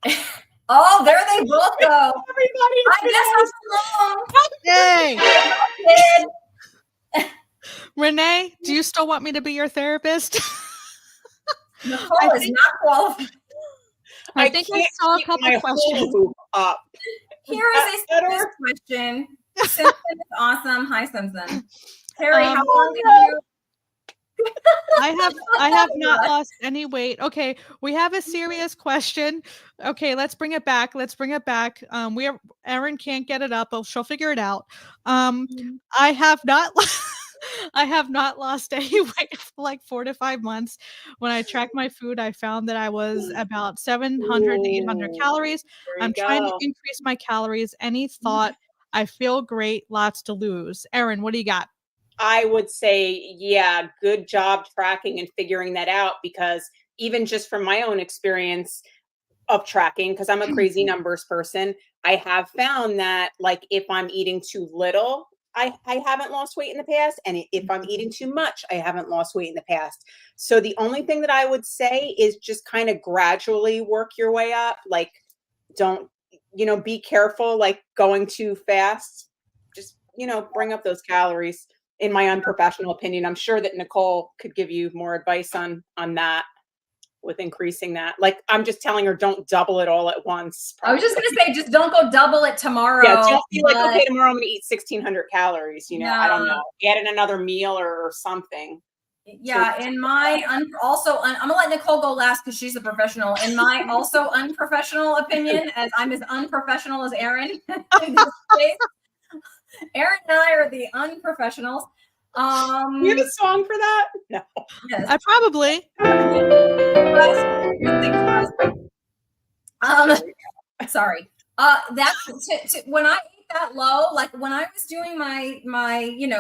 is. Oh, there they both go. Everybody, I guess I'm wrong. Hey. Renee, do you still want me to be your therapist? Nicole is not qualified. I think I saw a couple questions. Up. Here is a serious question. Simpson is awesome. Hi, Simpson. Terry, how long have you? I have not lost any weight. Okay, we have a serious question. Okay, let's bring it back. Erin can't get it up, but she'll figure it out. I have not I have not lost any weight for like 4 to 5 months. When I tracked my food, I found that I was about 700 to 800 calories. I'm trying to increase my calories. Any thought? I feel great. Lots to lose. Erin, what do you got? I would say, yeah, good job tracking and figuring that out, because even just from my own experience of tracking, because I'm a crazy numbers person, I have found that like if I'm eating too little, I haven't lost weight in the past. And if I'm eating too much, I haven't lost weight in the past. So the only thing that I would say is just kind of gradually work your way up. Like don't, be careful, like going too fast. Just, bring up those calories. In my unprofessional opinion, I'm sure that Nicole could give you more advice on that with increasing that. Like I'm just telling her, don't double it all at once. Probably. I was just going to say, just don't go double it tomorrow. Yeah, don't be like, okay, tomorrow I'm going to eat 1,600 calories. I don't know. Add in another meal or something. Yeah, in my I'm gonna let Nicole go last because she's a professional. In my also unprofessional opinion, as I'm as unprofessional as Erin in this case, Erin and I are the unprofessionals. You have a song for that? No. Yes. I probably. Sorry. That's when I ate that low, like when I was doing my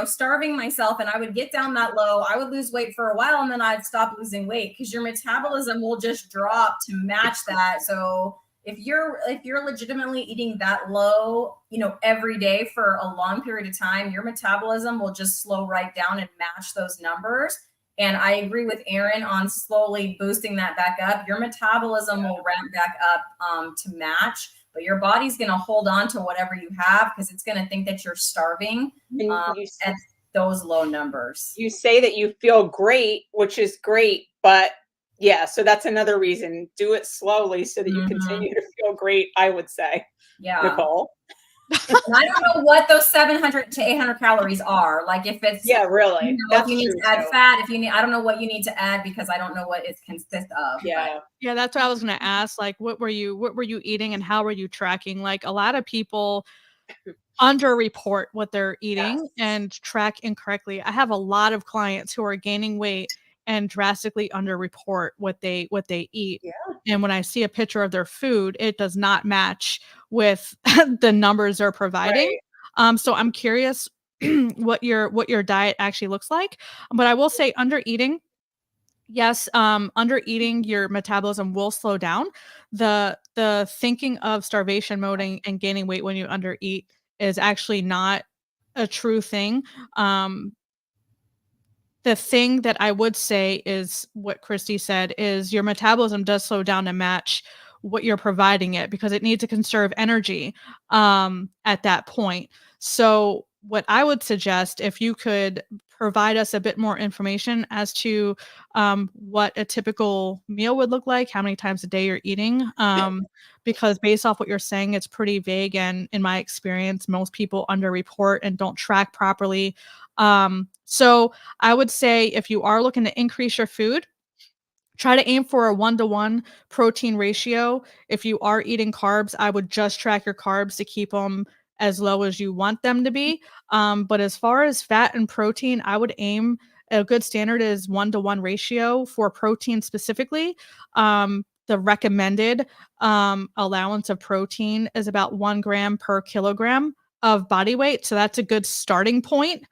starving myself and I would get down that low, I would lose weight for a while and then I'd stop losing weight because your metabolism will just drop to match that. So if you're legitimately eating that low, every day for a long period of time, your metabolism will just slow right down and match those numbers. And I agree with Erin on slowly boosting that back up. Your metabolism will ramp back up to match, but your body's going to hold on to whatever you have because it's going to think that you're starving at those low numbers. You say that you feel great, which is great, but yeah, so that's another reason. Do it slowly so that you continue to feel great, I would say. Yeah. Nicole? And I don't know what those 700 to 800 calories are. Like if it's really. If you need to add fat, I don't know what you need to add because I don't know what it consists of. Yeah. Yeah, that's what I was going to ask. Like, what were you eating and how were you tracking? Like a lot of people underreport what they're eating and track incorrectly. I have a lot of clients who are gaining weight and drastically underreport what they eat. Yeah. And when I see a picture of their food, it does not match with the numbers they're providing. Right. So I'm curious what your diet actually looks like. But I will say under eating, Yes, under eating, your metabolism will slow down. The thinking of starvation mode and gaining weight when you under eat is actually not a true thing. Um, the thing that I would say is what Cristie said is your metabolism does slow down to match what you're providing it because it needs to conserve energy at that point. So, what I would suggest if you could provide us a bit more information as to what a typical meal would look like, how many times a day you're eating, because based off what you're saying, it's pretty vague. And in my experience, most people underreport and don't track properly. So, I would say if you are looking to increase your food, try to aim for a 1-to-1 protein ratio. If you are eating carbs, I would just track your carbs to keep them as low as you want them to be. But as far as fat and protein, I would aim a good standard is 1-to-1 ratio for protein specifically. The recommended allowance of protein is about 1 gram per kilogram of body weight. So that's a good starting point.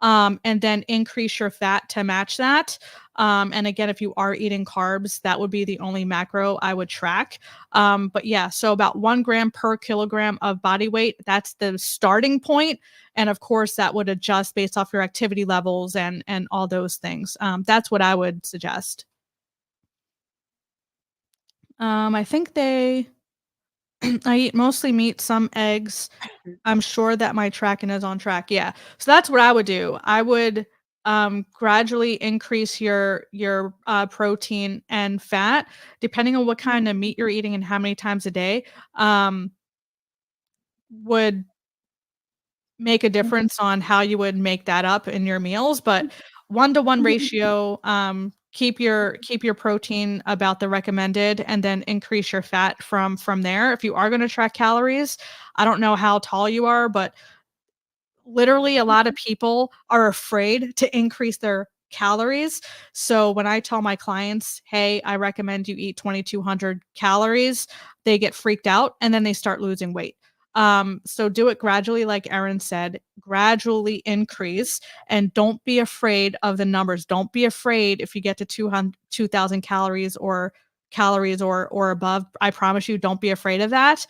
And then increase your fat to match that. And again, if you are eating carbs, that would be the only macro I would track. But yeah, so about 1 gram per kilogram of body weight, that's the starting point. And of course, that would adjust based off your activity levels and all those things. That's what I would suggest. I think I eat mostly meat, some eggs. I'm sure that my tracking is on track. Yeah. So that's what I would do. I would gradually increase your protein and fat depending on what kind of meat you're eating and how many times a day. Um, would make a difference on how you would make that up in your meals, but 1-to-1 ratio, keep your protein about the recommended and then increase your fat from there. If you are gonna track calories, I don't know how tall you are, but literally a lot of people are afraid to increase their calories. So when I tell my clients, "Hey, I recommend you eat 2,200 calories," they get freaked out and then they start losing weight. So do it gradually, like Erin said, gradually increase and don't be afraid of the numbers. Don't be afraid if you get to 2,000 calories or above. I promise you, don't be afraid of that.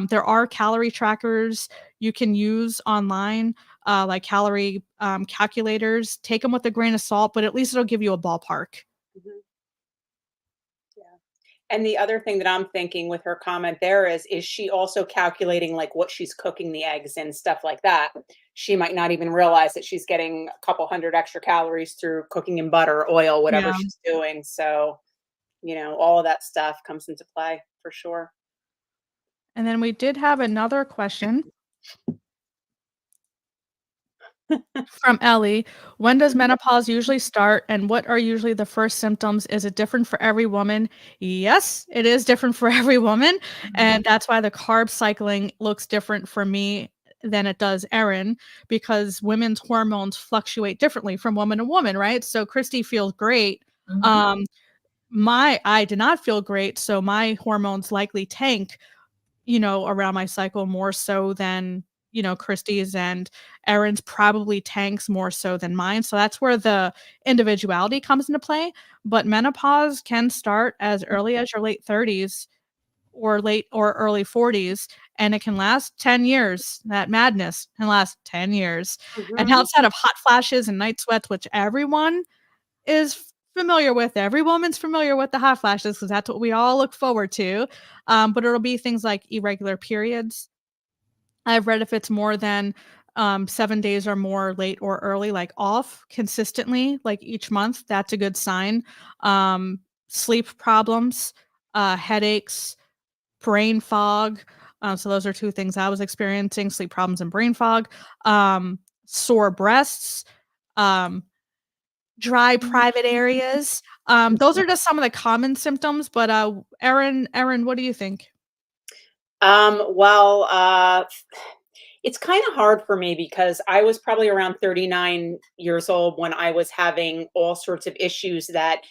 There are calorie trackers you can use online, like calorie calculators. Take them with a grain of salt, but at least it'll give you a ballpark. Mhm. Yeah. And the other thing that I'm thinking with her comment there is she also calculating like what she's cooking the eggs and stuff like that? She might not even realize that she's getting a couple hundred extra calories through cooking in butter, oil, whatever Yeah. she's doing. So, all of that stuff comes into play for sure. And then we did have another question from Ellie. When does menopause usually start and what are usually the first symptoms? Is it different for every woman? Yes, it is different for every woman. And that's why the carb cycling looks different for me than it does Erin, because women's hormones fluctuate differently from woman to woman, right? So Cristie feels great. Mhm. Um, I did not feel great, so my hormones likely tank, around my cycle more so than, Cristie's, and Erin's probably tanks more so than mine. So that's where the individuality comes into play. But menopause can start as early as your late 30s or late or early 40s, and it can last 10 years. That madness can last 10 years. And Mhm. outside of hot flashes and night sweats, which everyone is familiar with. Every woman's familiar with the hot flashes because that's what we all look forward to. But it'll be things like irregular periods. I've read if it's more than 7 days or more late or early, like off consistently, like each month, that's a good sign. Um, Sleep problems, headaches, brain fog. So those are two things I was experiencing: sleep problems and brain fog. Sore breasts. Um, Dry private areas. Those are just some of the common symptoms, but, Erin, what do you think? Well, it's kind of hard for me because I was probably around 39 years old when I was having all sorts of issues that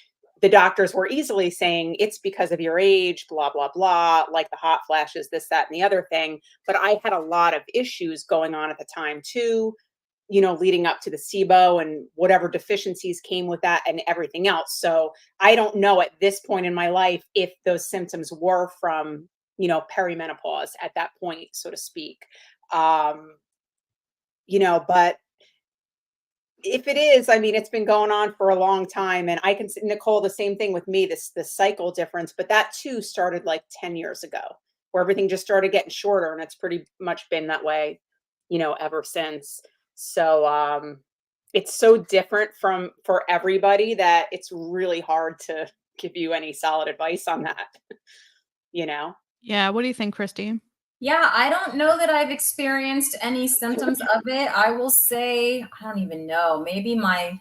the doctors were easily saying it's because of your age, blah, blah, blah, like the hot flashes, this, that, and the other thing. But I had a lot of issues going on at the time too. leading up to the SIBO and whatever deficiencies came with that and everything else. So I don't know at this point in my life if those symptoms were from, perimenopause at that point, so to speak. But if it is, I mean, it's been going on for a long time, and I can see, Nicole, the same thing with me, this cycle difference, but that too started like 10 years ago, where everything just started getting shorter, and it's pretty much been that way, ever since. So it's so different for everybody that it's really hard to give you any solid advice on that. Yeah, what do you think, Cristie? Yeah, I don't know that I've experienced any symptoms of it. I will say, I don't even know, maybe my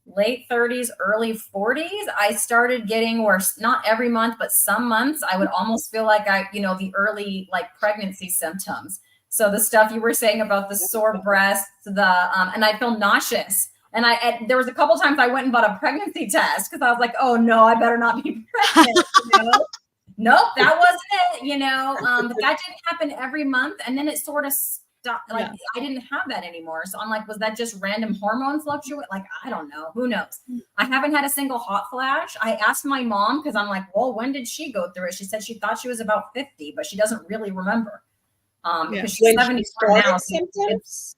late 30s, early 40s, I started getting worse. Not every month, but some months I would almost feel like the early like pregnancy symptoms. So the stuff you were saying about the sore breasts, and I feel nauseous. And there was a couple times I went and bought a pregnancy test because I was like, oh no, I better not be pregnant. Nope, that wasn't it, but that didn't happen every month. And then it sort of stopped. Like, yeah. I didn't have that anymore. So I'm like, was that just random hormone fluctuate? Like, I don't know. Who knows? I haven't had a single hot flash. I asked my mom because I'm like, well, when did she go through it? She said she thought she was about 50, but she doesn't really remember. Because she's 74 now. Symptoms?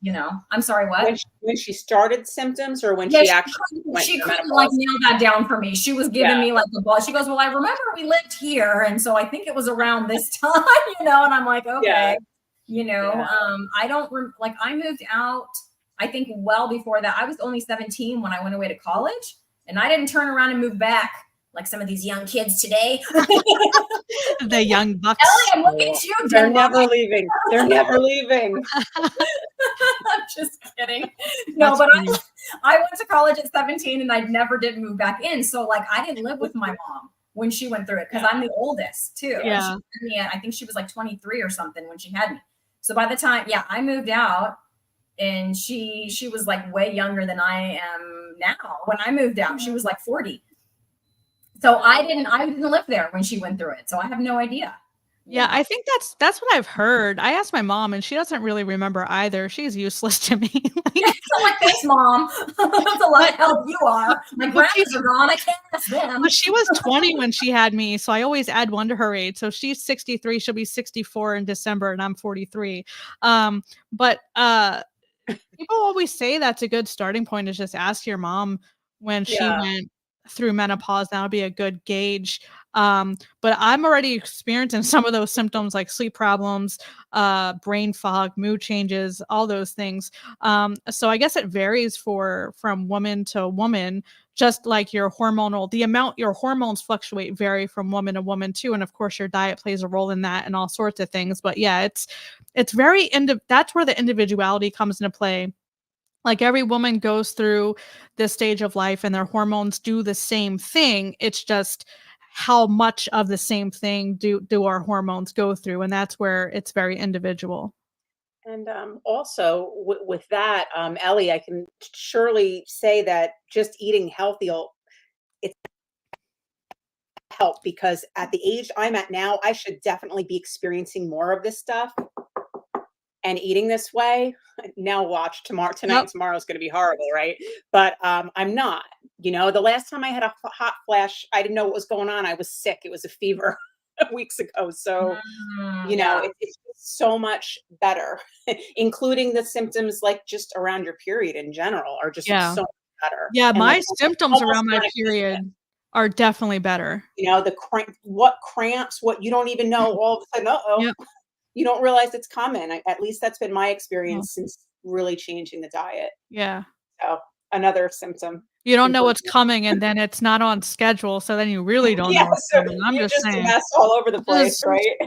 I'm sorry, what? When she started symptoms, or when she actually she couldn't like nail that down for me. She was giving me like the ball. She goes, well, I remember we lived here, and so I think it was around this time, and I'm like, okay, I don't like I moved out. I think well before that. I was only 17 when I went away to college, and I didn't turn around and move back like some of these young kids today. The young bucks. Ellie, I'm looking at you. They're never leaving. They're never leaving. I'm just kidding. No, but I went to college at 17 and I never did move back in. So like I didn't live with my mom when she went through it because I'm the oldest too. Yeah. I think she was like 23 or something when she had me. So by the time, I moved out, and she was like way younger than I am now. When I moved out, she was like 40. So I didn't live there when she went through it. So I have no idea. Yeah, I think that's what I've heard. I asked my mom, and she doesn't really remember either. She's useless to me. So like, thanks, Mom. That's a lot of help you are. My grandmas are gone. I can't ask them. But she was 20 when she had me, so I always add 1 to her age. So she's 63. She'll be 64 in December, and I'm 43. But people always say that's a good starting point, is just ask your mom when she went through menopause. That'll be a good gauge. But I'm already experiencing some of those symptoms, like sleep problems, brain fog, mood changes, all those things. So I guess it varies from woman to woman, just like the amount your hormones fluctuate vary from woman to woman too. And of course your diet plays a role in that and all sorts of things. But yeah, it's very that's where the individuality comes into play. Like every woman goes through this stage of life and their hormones do the same thing. It's just how much of the same thing do our hormones go through. And that's where it's very individual. And also with that, Ellie, I can surely say that just eating healthy, it's help, because at the age I'm at now, I should definitely be experiencing more of this stuff and eating this way. Now watch tonight and tomorrow is going to be horrible, right? But I'm not. The last time I had a hot flash, I didn't know what was going on. I was sick. It was a fever weeks ago. So it's so much better, including the symptoms like just around your period in general are just so much better. Yeah, and my symptoms around my period are definitely better. What cramps, what you don't even know, all of a sudden, you don't realize it's coming. At least that's been my experience since really changing the diet. Yeah. So another symptom. You don't know what's coming, and then it's not on schedule, so then you really don't know what's coming. I'm just saying. A mess all over the place, right?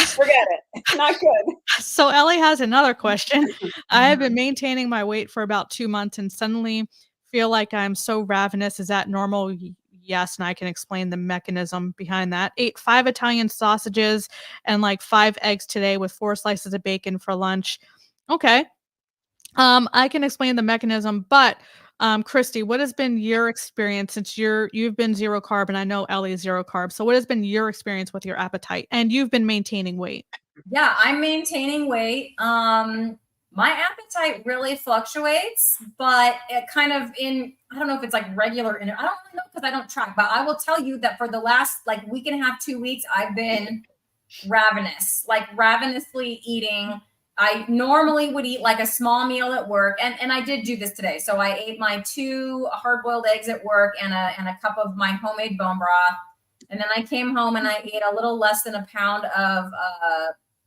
Forget it. Not good. So Ellie has another question. I have been maintaining my weight for about 2 months and suddenly feel like I'm so ravenous. Is that normal? Yes, and I can explain the mechanism behind that. Ate 5 Italian sausages and like 5 eggs today with 4 slices of bacon for lunch. Okay. I can explain the mechanism, but Cristie, what has been your experience since you've been 0 carb, and I know Ellie is 0 carb. So what has been your experience with your appetite? And you've been maintaining weight. Yeah, I'm maintaining weight. My appetite really fluctuates, but it kind of I don't know if it's like regular, I don't really know because I don't track, but I will tell you that for the last like week and a half, 2 weeks, I've been ravenous, like ravenously eating. I normally would eat like a small meal at work. And I did do this today. So I ate my 2 hard-boiled eggs at work and a cup of my homemade bone broth. And then I came home and I ate a little less than a pound of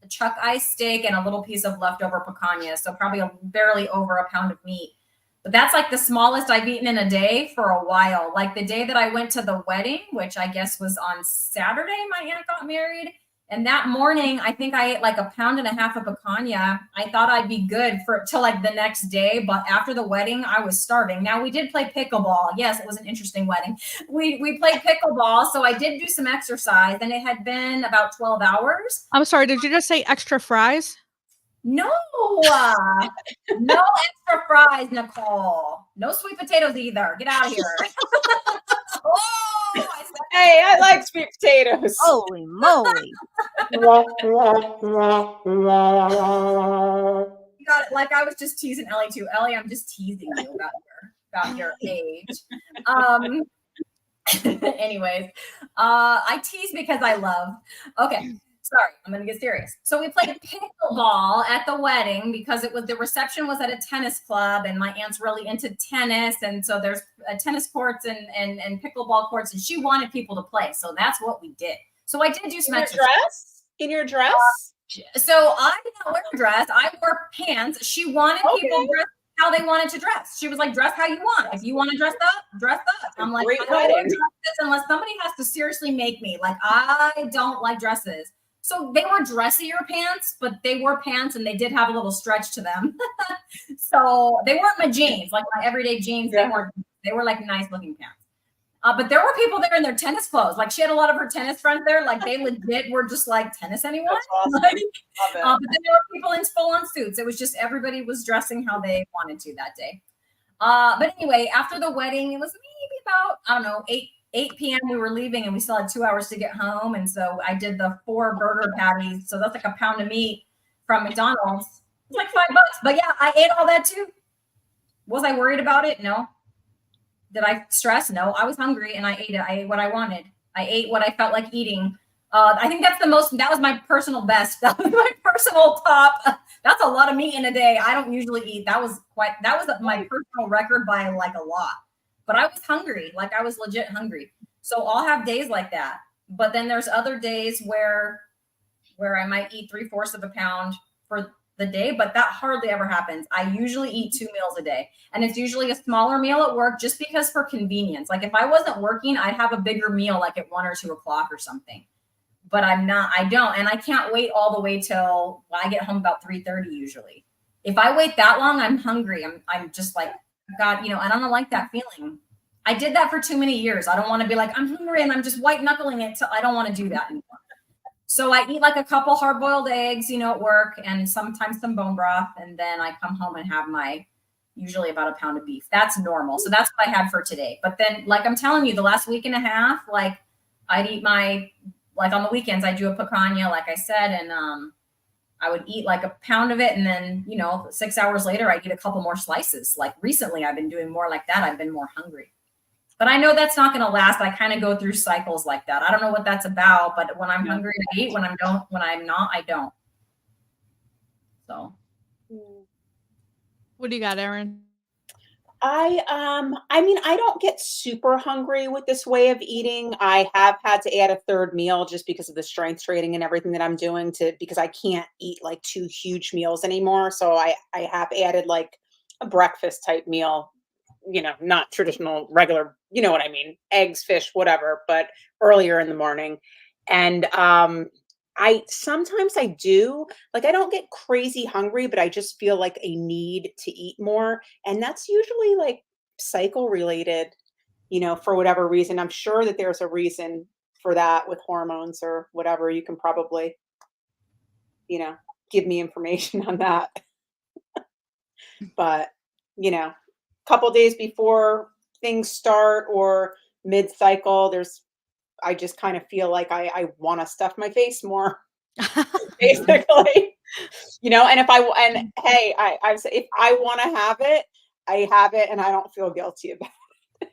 chuck ice steak and a little piece of leftover picanha. So probably barely over a pound of meat. But that's like the smallest I've eaten in a day for a while. Like the day that I went to the wedding, which I guess was on Saturday, my aunt got married. And that morning, I think I ate like a pound and a half of picanha. I thought I'd be good for till like the next day, but after the wedding, I was starving. Now we did play pickleball. Yes, it was an interesting wedding. We played pickleball, so I did do some exercise, and it had been about 12 hours. I'm sorry, did you just say extra fries? No, no extra fries, Nicole. No sweet potatoes either. Get out of here. Oh, hey, I like sweet potatoes. Holy moly. Got it. Like I was just teasing Ellie too. Ellie, I'm just teasing you about your age. Anyways, I tease because I love. Okay, sorry, I'm gonna get serious. So we played pickleball at the wedding because the reception was at a tennis club, and my aunt's really into tennis, and so there's tennis courts and pickleball courts, and she wanted people to play, so that's what we did. So I did do some exercise. In your dress? So I did not wear a dress. I wore pants. She wanted people to dress how they wanted to dress. She was like, dress how you want. If you want to dress up, dress up. I'm like, I don't want to dress this unless somebody has to seriously make me. Like, I don't like dresses. So they were dressier pants, but they were pants and they did have a little stretch to them. So they weren't my jeans, like my everyday jeans. Yeah. They were like nice looking pants. But there were people there in their tennis clothes. Like she had a lot of her tennis friends there. Like they legit were just like, tennis anyone? Awesome. Like, but then there were people in full-on suits. It was just everybody was dressing how they wanted to that day. But anyway, after the wedding, it was maybe about, I don't know, 8 p.m. we were leaving and we still had 2 hours to get home. And so I did the 4 burger patties. So that's like a pound of meat from McDonald's. It's like $5. But yeah, I ate all that too. Was I worried about it? No. Did I stress? No, I was hungry and I ate it. I ate what I wanted. I ate what I felt like eating. I think that was my personal best. That was my personal top. That's a lot of meat in a day. I don't usually eat. That was my personal record by like a lot. But I was hungry. Like I was legit hungry. So I'll have days like that. But then there's other days where I might eat 3/4 of a pound for the day, but that hardly ever happens. I usually eat 2 meals a day, and it's usually a smaller meal at work just because for convenience. Like if I wasn't working, I'd have a bigger meal like at 1 or 2 o'clock or something, but I don't. And I can't wait all the way till I get home about 3:30 usually. If I wait that long, I'm hungry. I'm just like, God, and I don't like that feeling. I did that for too many years. I don't want to be like, I'm hungry and I'm just white knuckling it. So I don't want to do that anymore. So I eat like a couple hard-boiled eggs, at work, and sometimes some bone broth. And then I come home and have usually about a pound of beef. That's normal. So that's what I had for today. But then, like I'm telling you, the last week and a half, like I'd eat like on the weekends, I do a picanha, like I said, and I would eat like a pound of it. And then, 6 hours later, I'd eat a couple more slices. Like recently, I've been doing more like that. I've been more hungry. But I know that's not going to last. I kind of go through cycles like that. I don't know what that's about, but when I'm hungry, I eat. When I'm not, I don't. So. What do you got, Erin? I don't get super hungry with this way of eating. I have had to add a 3rd meal just because of the strength training and everything that I'm doing because I can't eat like 2 huge meals anymore. So I have added like a breakfast type meal. Not traditional, regular, you know what I mean? Eggs, fish, whatever, but earlier in the morning. And sometimes I do, like, I don't get crazy hungry, but I just feel like a need to eat more. And that's usually like cycle related, for whatever reason. I'm sure that there's a reason for that with hormones or whatever. You can probably, give me information on that. But, couple days before things start or mid-cycle, I just kind of feel like I want to stuff my face more, basically. You know, and hey, I've said if I want to have it, I have it, and I don't feel guilty about it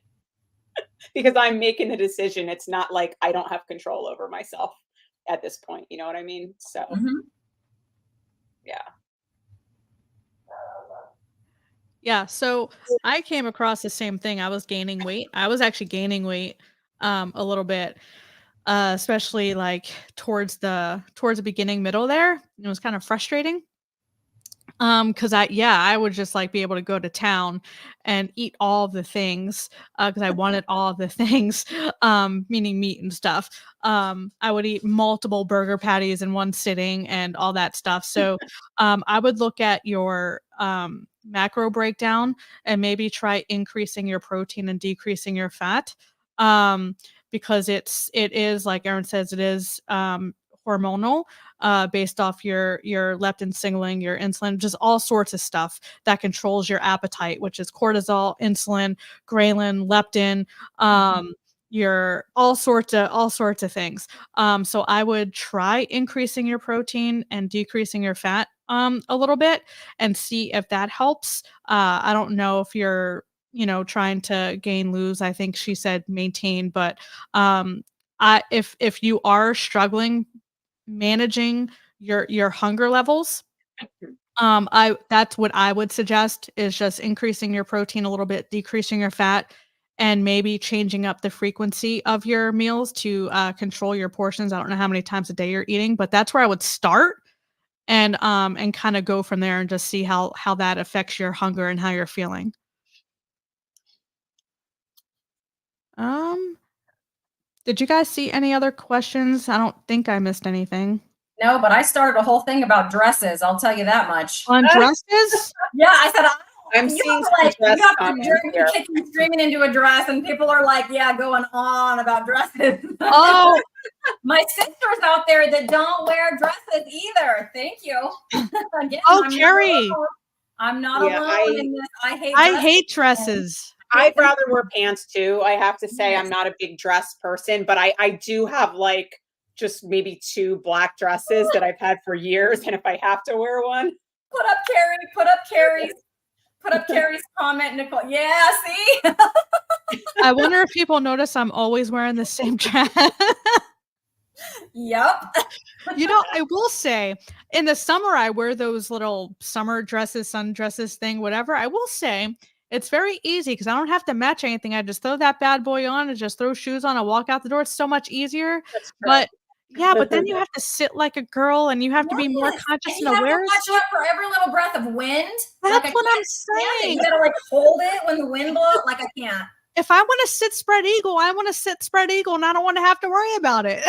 because I'm making the decision. It's not like I don't have control over myself at this point. You know what I mean? So Mhm. yeah. Yeah, so I came across the same thing. I was gaining weight. I was actually gaining weight a little bit, especially like towards the beginning, middle there. It was kind of frustrating. Cause I would just like be able to go to town and eat all the things, cause I wanted all of the things, meaning meat and stuff. I would eat multiple burger patties in one sitting and all that stuff. So, I would look at your, macro breakdown and maybe try increasing your protein and decreasing your fat. Because it is, like Erin says, it is, hormonal, based off your leptin signaling, your insulin, just all sorts of stuff that controls your appetite, which is cortisol, insulin, ghrelin, leptin, your all sorts of things. So I would try increasing your protein and decreasing your fat a little bit and see if that helps. I don't know if you're trying to gain lose. I think she said maintain, but if you are struggling managing your hunger levels, I that's what I would suggest is just increasing your protein a little bit, decreasing your fat, and maybe changing up the frequency of your meals to control your portions. I don't know how many times a day you're eating, but that's where I would start and kind of go from there and just see how that affects your hunger and how you're feeling. Um, did you guys see any other questions? I don't think I missed anything. No, but I started a whole thing about dresses. I'll tell you that much. On dresses? Yeah, I said, I'm you seeing have to, some dress you have to comments during the here. kitchen screaming into a dress, and people are like, yeah, going on about dresses. Oh, My sisters out there that don't wear dresses either. Thank you. Again, oh, I'm Carrie. not Yeah, alone in this. I hate I dresses. hate dresses. I'd rather wear pants too. I have to say I'm not a big dress person, but I do have like just maybe 2 black dresses that I've had for years, and if I have to wear one. Put up Carrie. Put up Carrie's comment, Nicole. Yeah, see? I wonder if people notice I'm always wearing the same dress. Yep. I will say in the summer, I wear those little summer dresses, sundresses thing, whatever. I will say it's very easy because I don't have to match anything. I just throw that bad boy on and just throw shoes on and walk out the door. It's so much easier. That's true. But yeah, but then you have to sit like a girl and you have to be more Yes, conscious and and you have to aware. watch out for every little breath of wind. That's Like, what I'm stand it. saying. You gotta like hold it when the wind blows. Like I can't. If I want to sit spread eagle, I want to sit spread eagle and I don't want to have to worry about it.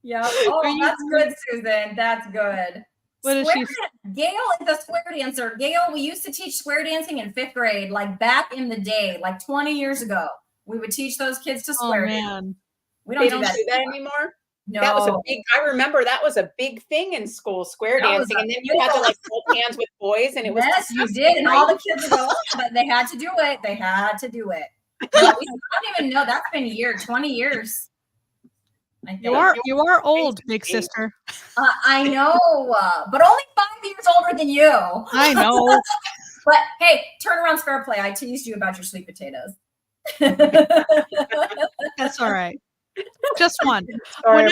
Yeah. Oh, that's good, Susan. That's good. What is she? Gail is a square dancer. Gail, we used to teach square dancing in 5th grade, like back in the day, like 20 years ago. We would teach those kids to square dance. Man. We They don't don't do that anymore? No. That was I remember that was a big thing in school, square dancing, and then you had to like hold hands with boys, and it was yes, you did, and all the kids would go, oh, but they had to do it. They had to do it. No, I don't even know. That's been 20 years. You are old, big sister. I know, but only 5 years older than you. I know. But hey, turnaround's fair play. I teased you about your sweet potatoes. That's all right. Just one. Sorry,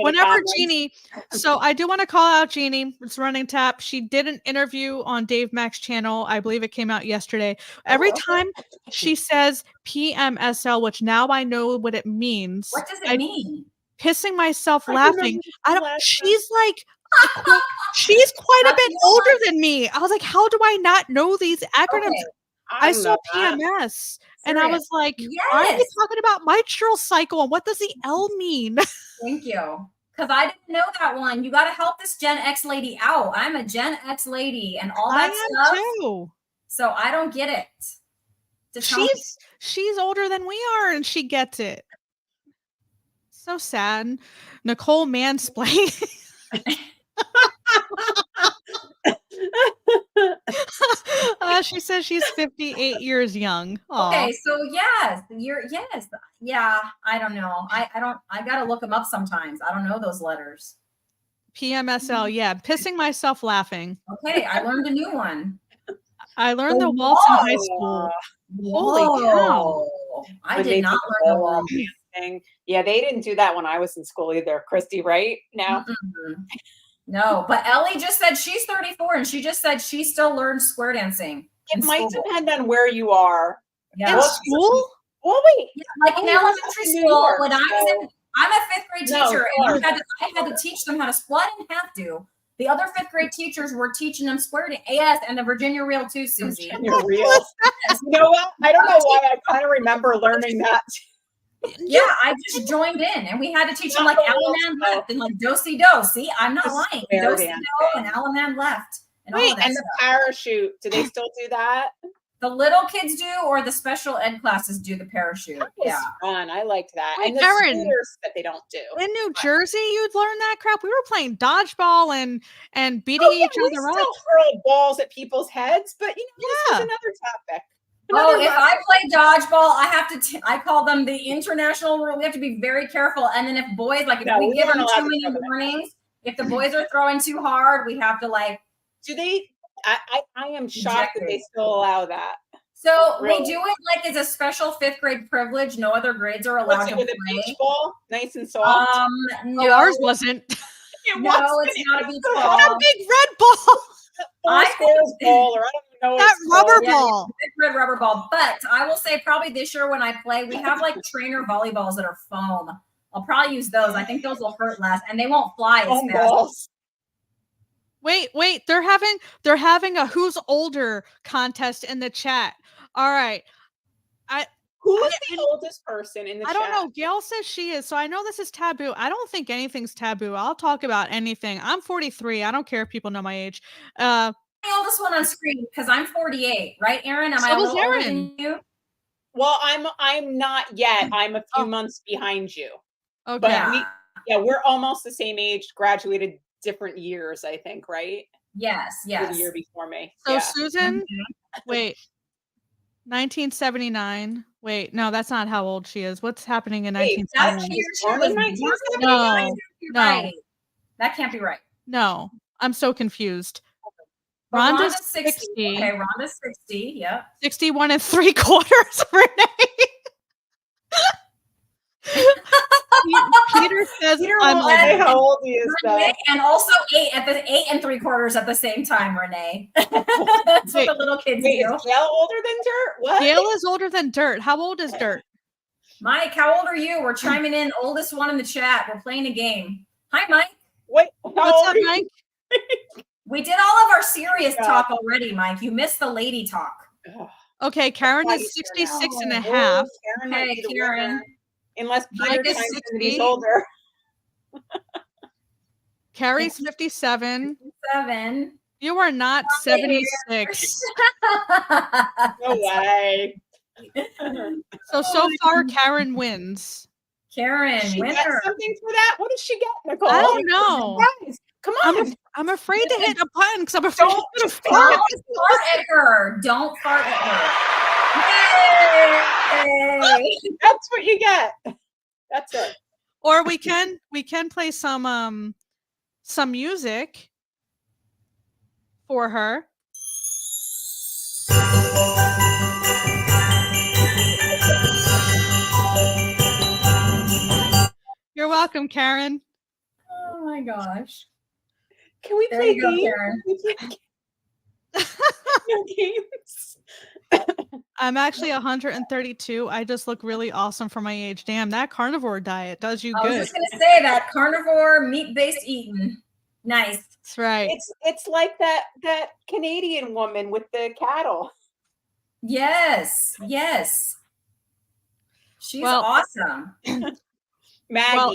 Whenever Jeannie, so I do want to call out Jeannie. It's running tap. She did an interview on Dave Mack's channel. I believe it came out yesterday. Every time she says PMSL, which now I know what it means. What does it mean? Pissing myself laughing. She's like, she's quite a bit older than me. I was like, how do I not know these acronyms? Okay. I saw PMS and I was like, why are you talking about menstrual cycle? And what does the L mean? Thank you. Because I didn't know that one. You got to help this Gen X lady out. I'm a Gen X lady and all that stuff. Too. So I don't get it. She's older than we are and she gets it. So sad. Nicole mansplaining. She says she's 58 years young. Aww. Okay, so yes, yeah. I don't know. I gotta look them up sometimes. I don't know those letters. PMSL, yeah, pissing myself laughing. Okay, I learned a new one. I learned the waltz in high school. Holy cow! I did not learn the waltz. Thing. Yeah, they didn't do that when I was in school either, Cristie, right? No. No, but Ellie just said she's 34 and she just said she still learns square dancing. It might depend on where you are. Yeah. In school? Well, wait. Yeah, like in elementary school, when I'm a 5th grade teacher, and I had to teach them how to. Well, I didn't have to. The other 5th grade teachers were teaching them square dance. Yes, and the Virginia reel too, Susie. Virginia reel. You know what? I don't know why I kind of remember learning that. Yeah, I just joined in, and we had to teach them like Alaman left and like do-si-do. See, I'm not lying. Do-si-do and Alaman left. And wait, and the parachute. Do they still do that? The little kids do, or the special ed classes do the parachute. That was fun. I liked that. Wait, and the scooters that they don't do. In New Jersey, you'd learn that crap. We were playing dodgeball and beating each other up. We still hurled balls at people's heads, but this is another topic. If I play dodgeball, I call them the international rule. We have to be very careful. And then if boys, like if we give them too many warnings, if the boys are throwing too hard, we have to like. Do they? I am shocked that they still allow that. So we do it like it's a special 5th grade privilege. No other grades are allowed to play. A beach ball, nice and soft. No, ours wasn't. It's not a beach ball. A big red ball. Ball, or I don't know that rubber ball. Big red rubber ball. But I will say probably this year when I play, we have like trainer volleyballs that are foam. I'll probably use those. I think those will hurt less, and they won't fly as fast. Wait, they're having a who's older contest in the chat. All right. Who is the oldest person in the chat? I don't know. Gail says she is. So I know this is taboo. I don't think anything's taboo. I'll talk about anything. I'm 43. I don't care if people know my age. The oldest one on screen because I'm 48, right, Erin? Am I a little older than you? Well, I'm not yet. I'm a few months behind you. Okay. But we're almost the same age, graduated different years, I think, right? Yes. The year before me. So Susan, wait. 1979. Wait, no, that's not how old she is. What's happening in 1979? No, that can't be right. No, I'm so confused. Rhonda's 60. Okay, Rhonda's 60. Yep. 61 3/4, Renee. Peter says I'm how old he is, though. And also 8 and 3/4 at the same time, Renee. That's what the little kids do. Is Gail older than Dirt? What? Gail is older than Dirt. How old is Dirt? Mike, how old are you? We're chiming in. Oldest one in the chat. We're playing a game. Hi, Mike. Wait, what's up, Mike? We did all of our serious talk already, Mike. You missed the lady talk. Okay, Karen is 66 and a half. Okay, Karen. Unless Peter is 60 older. Carrie's 57. 57. You are not 76. No way. So far, Karen wins. Winner. Something for that? What does she get, Nicole? I don't know. Come on. I'm afraid to hit a button because I'm afraid to fart at her. Don't fart at her. Yay! That's what you get. That's it. Or we can play some music for her. You're welcome, Karen. Oh my gosh. Can we play games? Karen. No games. I'm actually 132. I just look really awesome for my age. Damn, that carnivore diet does you good. I was just gonna say that carnivore meat-based eating. Nice. That's right. It's like that Canadian woman with the cattle. Yes. She's awesome. Maggie. Well,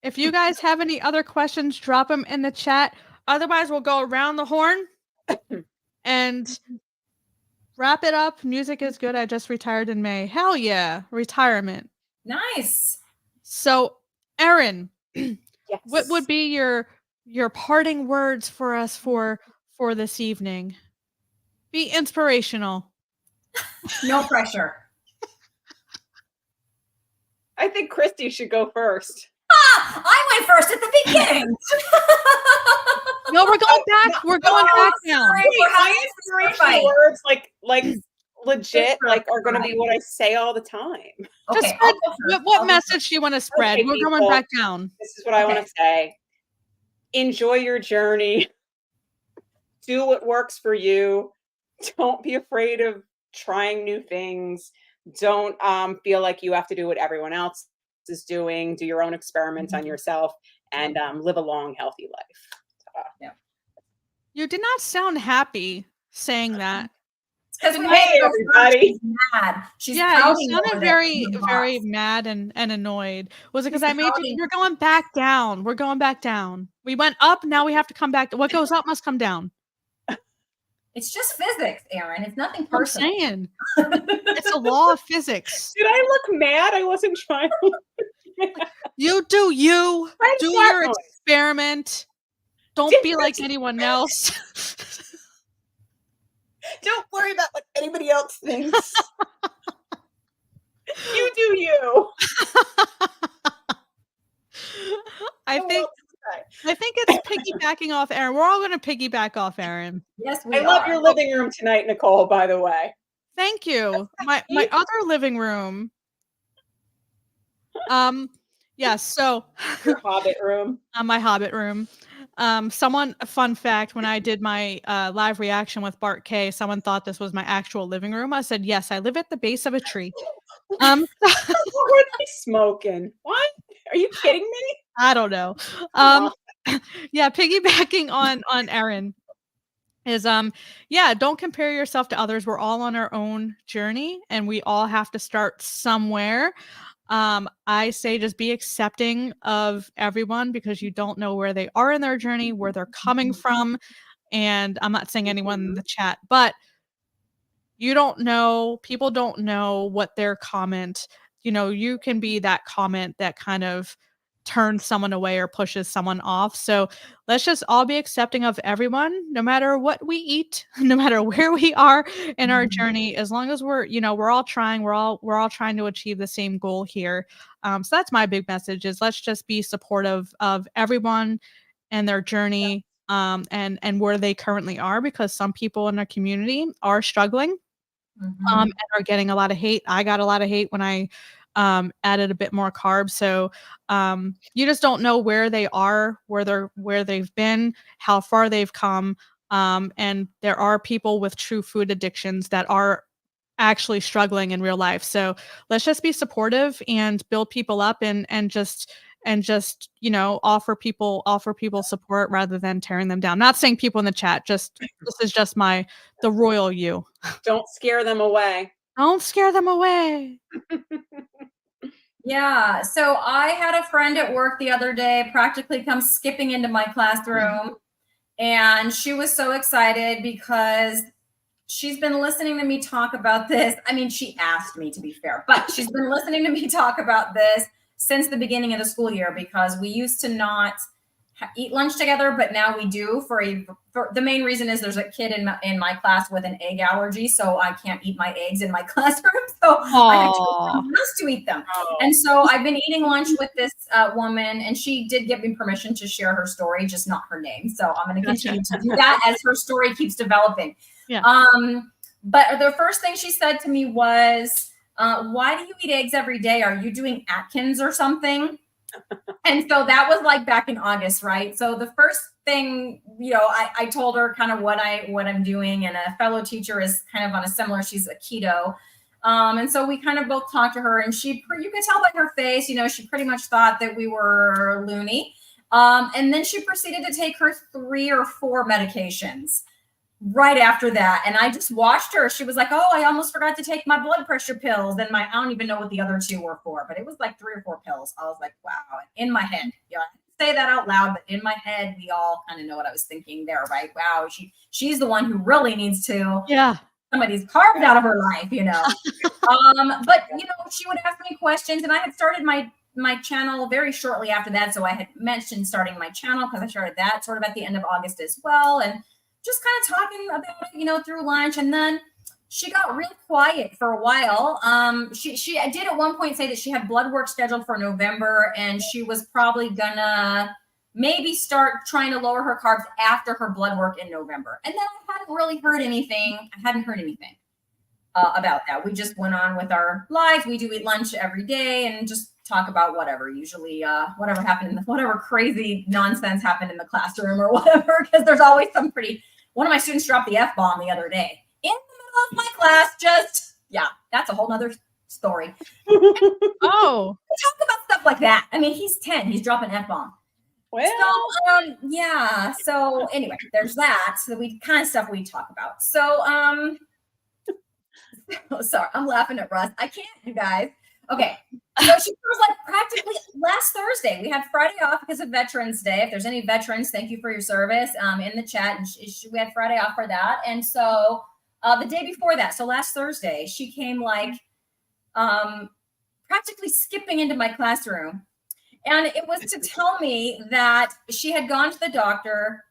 if you guys have any other questions, drop them in the chat. Otherwise, we'll go around the horn and wrap it up. Music is good. I just retired in May. Hell yeah. Retirement. Nice. So, Erin, yes. What would be your parting words for us for this evening? Be inspirational. No pressure. I think Cristie should go first. I went first at the beginning. No, we're going back. We're going back down. Sorry, Wait, we're having my a story inspirational fight. words, like legit, like are going to be what I say all the time. Just Okay, spread, I'll go first. what I'll go message first. do you want to spread? Okay, We're going people. back down. This is what I want Okay. to say. Enjoy your journey. Do what works for you. Don't be afraid of trying new things. Don't feel like you have to do what everyone else is doing. Do your own experiments on yourself and live a long, healthy life. You did not sound happy saying that. Because we Hey, made it everybody. She's mad. She's Yeah, pouting you sounded over very, this. very mad and annoyed. Was it because She's I made you? pouting. We're going back down. We're going back down. We went up. Now we have to come back. What goes up must come down. It's just physics, Erin. It's nothing I'm personal. saying it's a law of physics. Did I look mad? I wasn't trying. You do you. Why Do is that your noise? experiment. Don't be like anyone else. Don't worry about what anybody else thinks. You do you. I think it's piggybacking off Erin. We're all going to piggyback off Erin. Yes, we I love your living room tonight, Nicole, by the way. Thank you. My other living room. Yes, so Your hobbit room. my hobbit room. A fun fact, when I did my live reaction with Bart K, someone thought this was my actual living room. I said, yes, I live at the base of a tree. What were they smoking? What? Are you kidding me? I don't know. Yeah, piggybacking on Erin is yeah, don't compare yourself to others. We're all on our own journey and we all have to start somewhere. I say just be accepting of everyone because you don't know where they are in their journey, where they're coming from. And I'm not saying anyone in the chat, but you don't know, people don't know what their comment, you can be that comment that kind of turns someone away or pushes someone off. So let's just all be accepting of everyone, no matter what we eat, no matter where we are in our journey, as long as we're all trying, we're all trying to achieve the same goal here. So that's my big message is let's just be supportive of everyone and their journey, and where they currently are, because some people in our community are struggling. And are getting a lot of hate. I got a lot of hate when I added a bit more carbs. So you just don't know where they are, where they've been, how far they've come. And there are people with true food addictions that are actually struggling in real life. So let's just be supportive and build people up and just offer people support rather than tearing them down. Not saying people in the chat, this is just the royal you. Don't scare them away. Don't scare them away. Yeah. So I had a friend at work the other day practically come skipping into my classroom. And she was so excited because she's been listening to me talk about this. I mean, she asked me, to be fair, but she's been listening to me talk about this since the beginning of the school year, because we used to not eat lunch together, but now we do for the main reason is there's a kid in my class with an egg allergy, so I can't eat my eggs in my classroom. So I have someone else to eat them. And so I've been eating lunch with this woman, and she did give me permission to share her story, just not her name. So I'm going to continue to do that as her story keeps developing. Yeah. But the first thing she said to me was, why do you eat eggs every day? Are you doing Atkins or something? And so that was like back in August, right? So the first thing, I told her kind of what I'm doing, and a fellow teacher is kind of on a similar, she's a keto. And so we kind of both talked to her, and you could tell by her face, she pretty much thought that we were loony. And then she proceeded to take her 3 or 4 medications right after that. And I just watched her. She was like, oh, I almost forgot to take my blood pressure pills. And I don't even know what the other 2 were for, but it was like 3 or 4 pills. I was like, wow. In my head, I didn't say that out loud, but in my head, we all kind of know what I was thinking there, right? Wow, she's the one who really needs to some of these carbs out of her life, But she would ask me questions, and I had started my channel very shortly after that. So I had mentioned starting my channel because I started that sort of at the end of August as well. And just kind of talking about it, through lunch. And then she got real quiet for a while. She did at one point say that she had blood work scheduled for November, and she was probably gonna maybe start trying to lower her carbs after her blood work in November. And then I hadn't really heard anything. I hadn't heard anything about that. We just went on with our lives. We do eat lunch every day and just talk about whatever, usually whatever happened, whatever crazy nonsense happened in the classroom or whatever, because there's always some one of my students dropped the F-bomb the other day in the middle of my class. That's a whole nother story. Oh. We talk about stuff like that. I mean, he's 10, he's dropping F-bomb. Well, so, so anyway, there's that. So kind of stuff we talk about. So, sorry, I'm laughing at Russ. I can't, you guys. Okay. So she was like practically last Thursday. We had Friday off because of Veterans Day. If there's any veterans, thank you for your service in the chat. And we had Friday off for that. And so the day before that, so last Thursday, she came like practically skipping into my classroom. And it was to tell me that she had gone to the doctor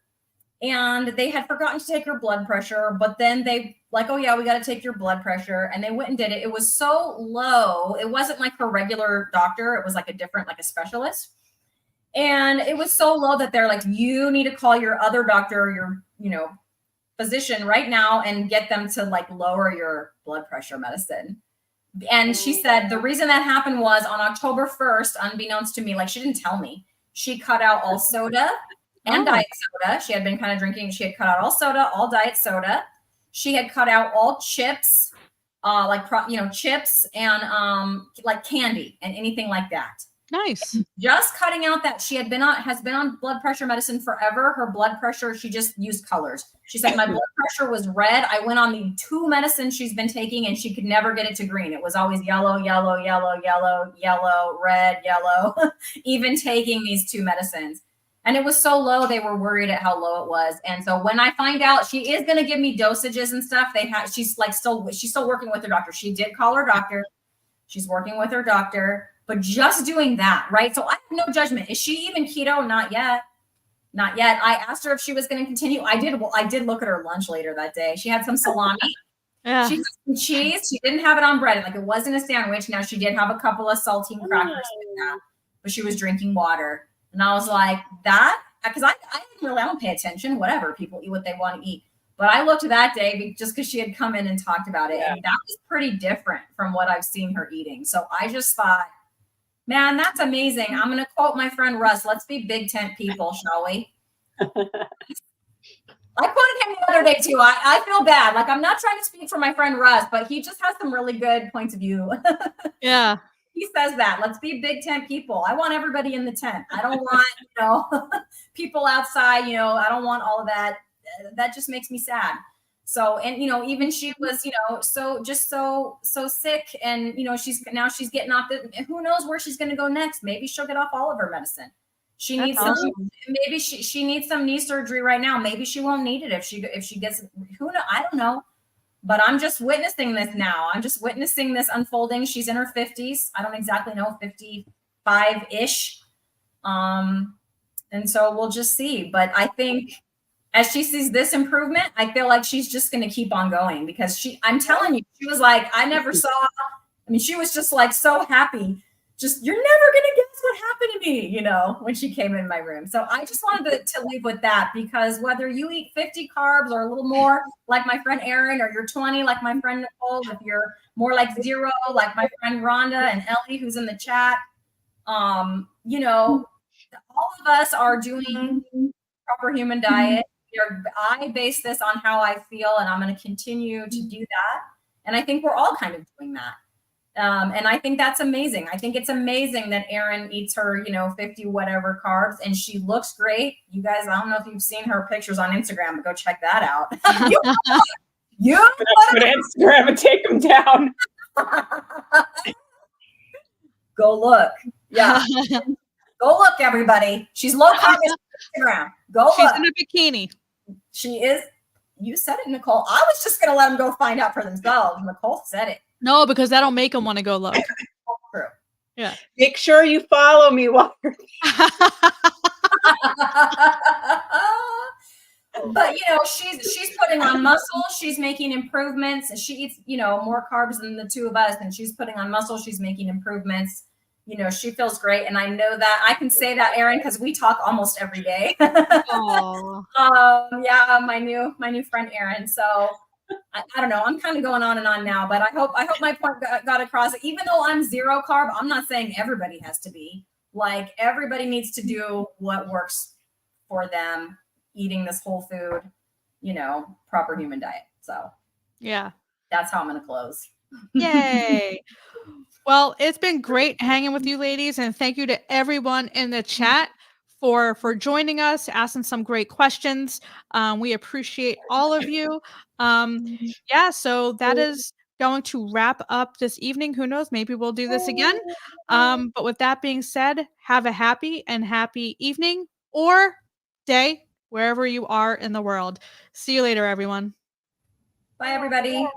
and they had forgotten to take her blood pressure, but then they like, oh yeah, we got to take your blood pressure. And they went and did it. It was so low. It wasn't like her regular doctor. It was like a specialist. And it was so low that they're like, you need to call your other doctor or your, physician right now and get them to like lower your blood pressure medicine. And she said the reason that happened was on October 1st, unbeknownst to me, like she didn't tell me, she cut out all soda and diet soda. She had been kind of drinking. She had cut out all soda, all diet soda. She had cut out all chips, chips and like candy and anything like that. Nice. Just cutting out that. She has been on blood pressure medicine forever. Her blood pressure, she just used colors. She said, my blood pressure was red. I went on the 2 medicines she's been taking and she could never get it to green. It was always yellow, yellow, yellow, yellow, yellow, red, yellow, even taking these 2 medicines. And it was so low, they were worried at how low it was. And so when I find out she is going to give me dosages and stuff, she's still working with her doctor. She did call her doctor. She's working with her doctor. But just doing that, right? So I have no judgment. Is she even keto? Not yet. Not yet. I asked her if she was going to continue. I did look at her lunch later that day. She had some salami. Yeah. She had some cheese. She didn't have it on bread. Like it wasn't a sandwich. Now she did have a couple of saltine crackers with that, but she was drinking water. And I was like, that, because I don't pay attention. Whatever, people eat what they want to eat. But I looked that day just because she had come in and talked about it. Yeah. And that was pretty different from what I've seen her eating. So I just thought, man, that's amazing. I'm going to quote my friend Russ. Let's be big tent people, shall we? I quoted him the other day too. I feel bad. Like I'm not trying to speak for my friend Russ, but he just has some really good points of view. Yeah. He says that. Let's be big tent people. I want everybody in the tent. I don't want, people outside, I don't want all of that. That just makes me sad. So, and, even she was, so sick and, she's getting off who knows where she's going to go next. Maybe she'll get off all of her medicine. She needs maybe she needs some knee surgery right now. Maybe she won't need it if she gets, I don't know, but I'm just witnessing this now. I'm just witnessing this unfolding. She's in her 50s. I don't exactly know, 55-ish. And so we'll just see, but I think, as she sees this improvement, I feel like she's just going to keep on going because I'm telling you, she was like, she was just like so happy. Just, you're never going to guess what happened to me, when she came in my room. So I just wanted to leave with that because whether you eat 50 carbs or a little more like my friend Erin, or you're 20 like my friend Nicole, if you're more like 0 like my friend Rhonda and Ellie who's in the chat, all of us are doing proper human diet. I base this on how I feel, and I'm going to continue to do that. And I think we're all kind of doing that. And I think that's amazing. I think it's amazing that Erin eats her, 50 whatever carbs, and she looks great. You guys, I don't know if you've seen her pictures on Instagram, but go check that out. you put Instagram and take them down. Go look. Yeah. Go look, everybody. She's low carb on Instagram. She's in a bikini. She is. You said it, Nicole. I was just going to let them go find out for themselves. Nicole said it. No, because that'll make them want to go look. True. Yeah. Make sure you follow me while you're But but she's putting on muscle. She's making improvements. She eats, more carbs than the two of us, and she's putting on muscle. She's making improvements. She feels great. And I know that I can say that, Erin, because we talk almost every day. Yeah, my new friend, Erin. So I don't know. I'm kind of going on and on now, but I hope my point got across. Even though I'm zero carb, I'm not saying everybody has to be. Like, everybody needs to do what works for them, eating this whole food, proper human diet. So yeah, that's how I'm going to close. Yay. Well, it's been great hanging with you ladies, and thank you to everyone in the chat for joining us, asking some great questions. We appreciate all of you. Yeah, so that is going to wrap up this evening. Who knows? Maybe we'll do this again. But with that being said, have a happy evening or day wherever you are in the world. See you later, everyone. Bye, everybody.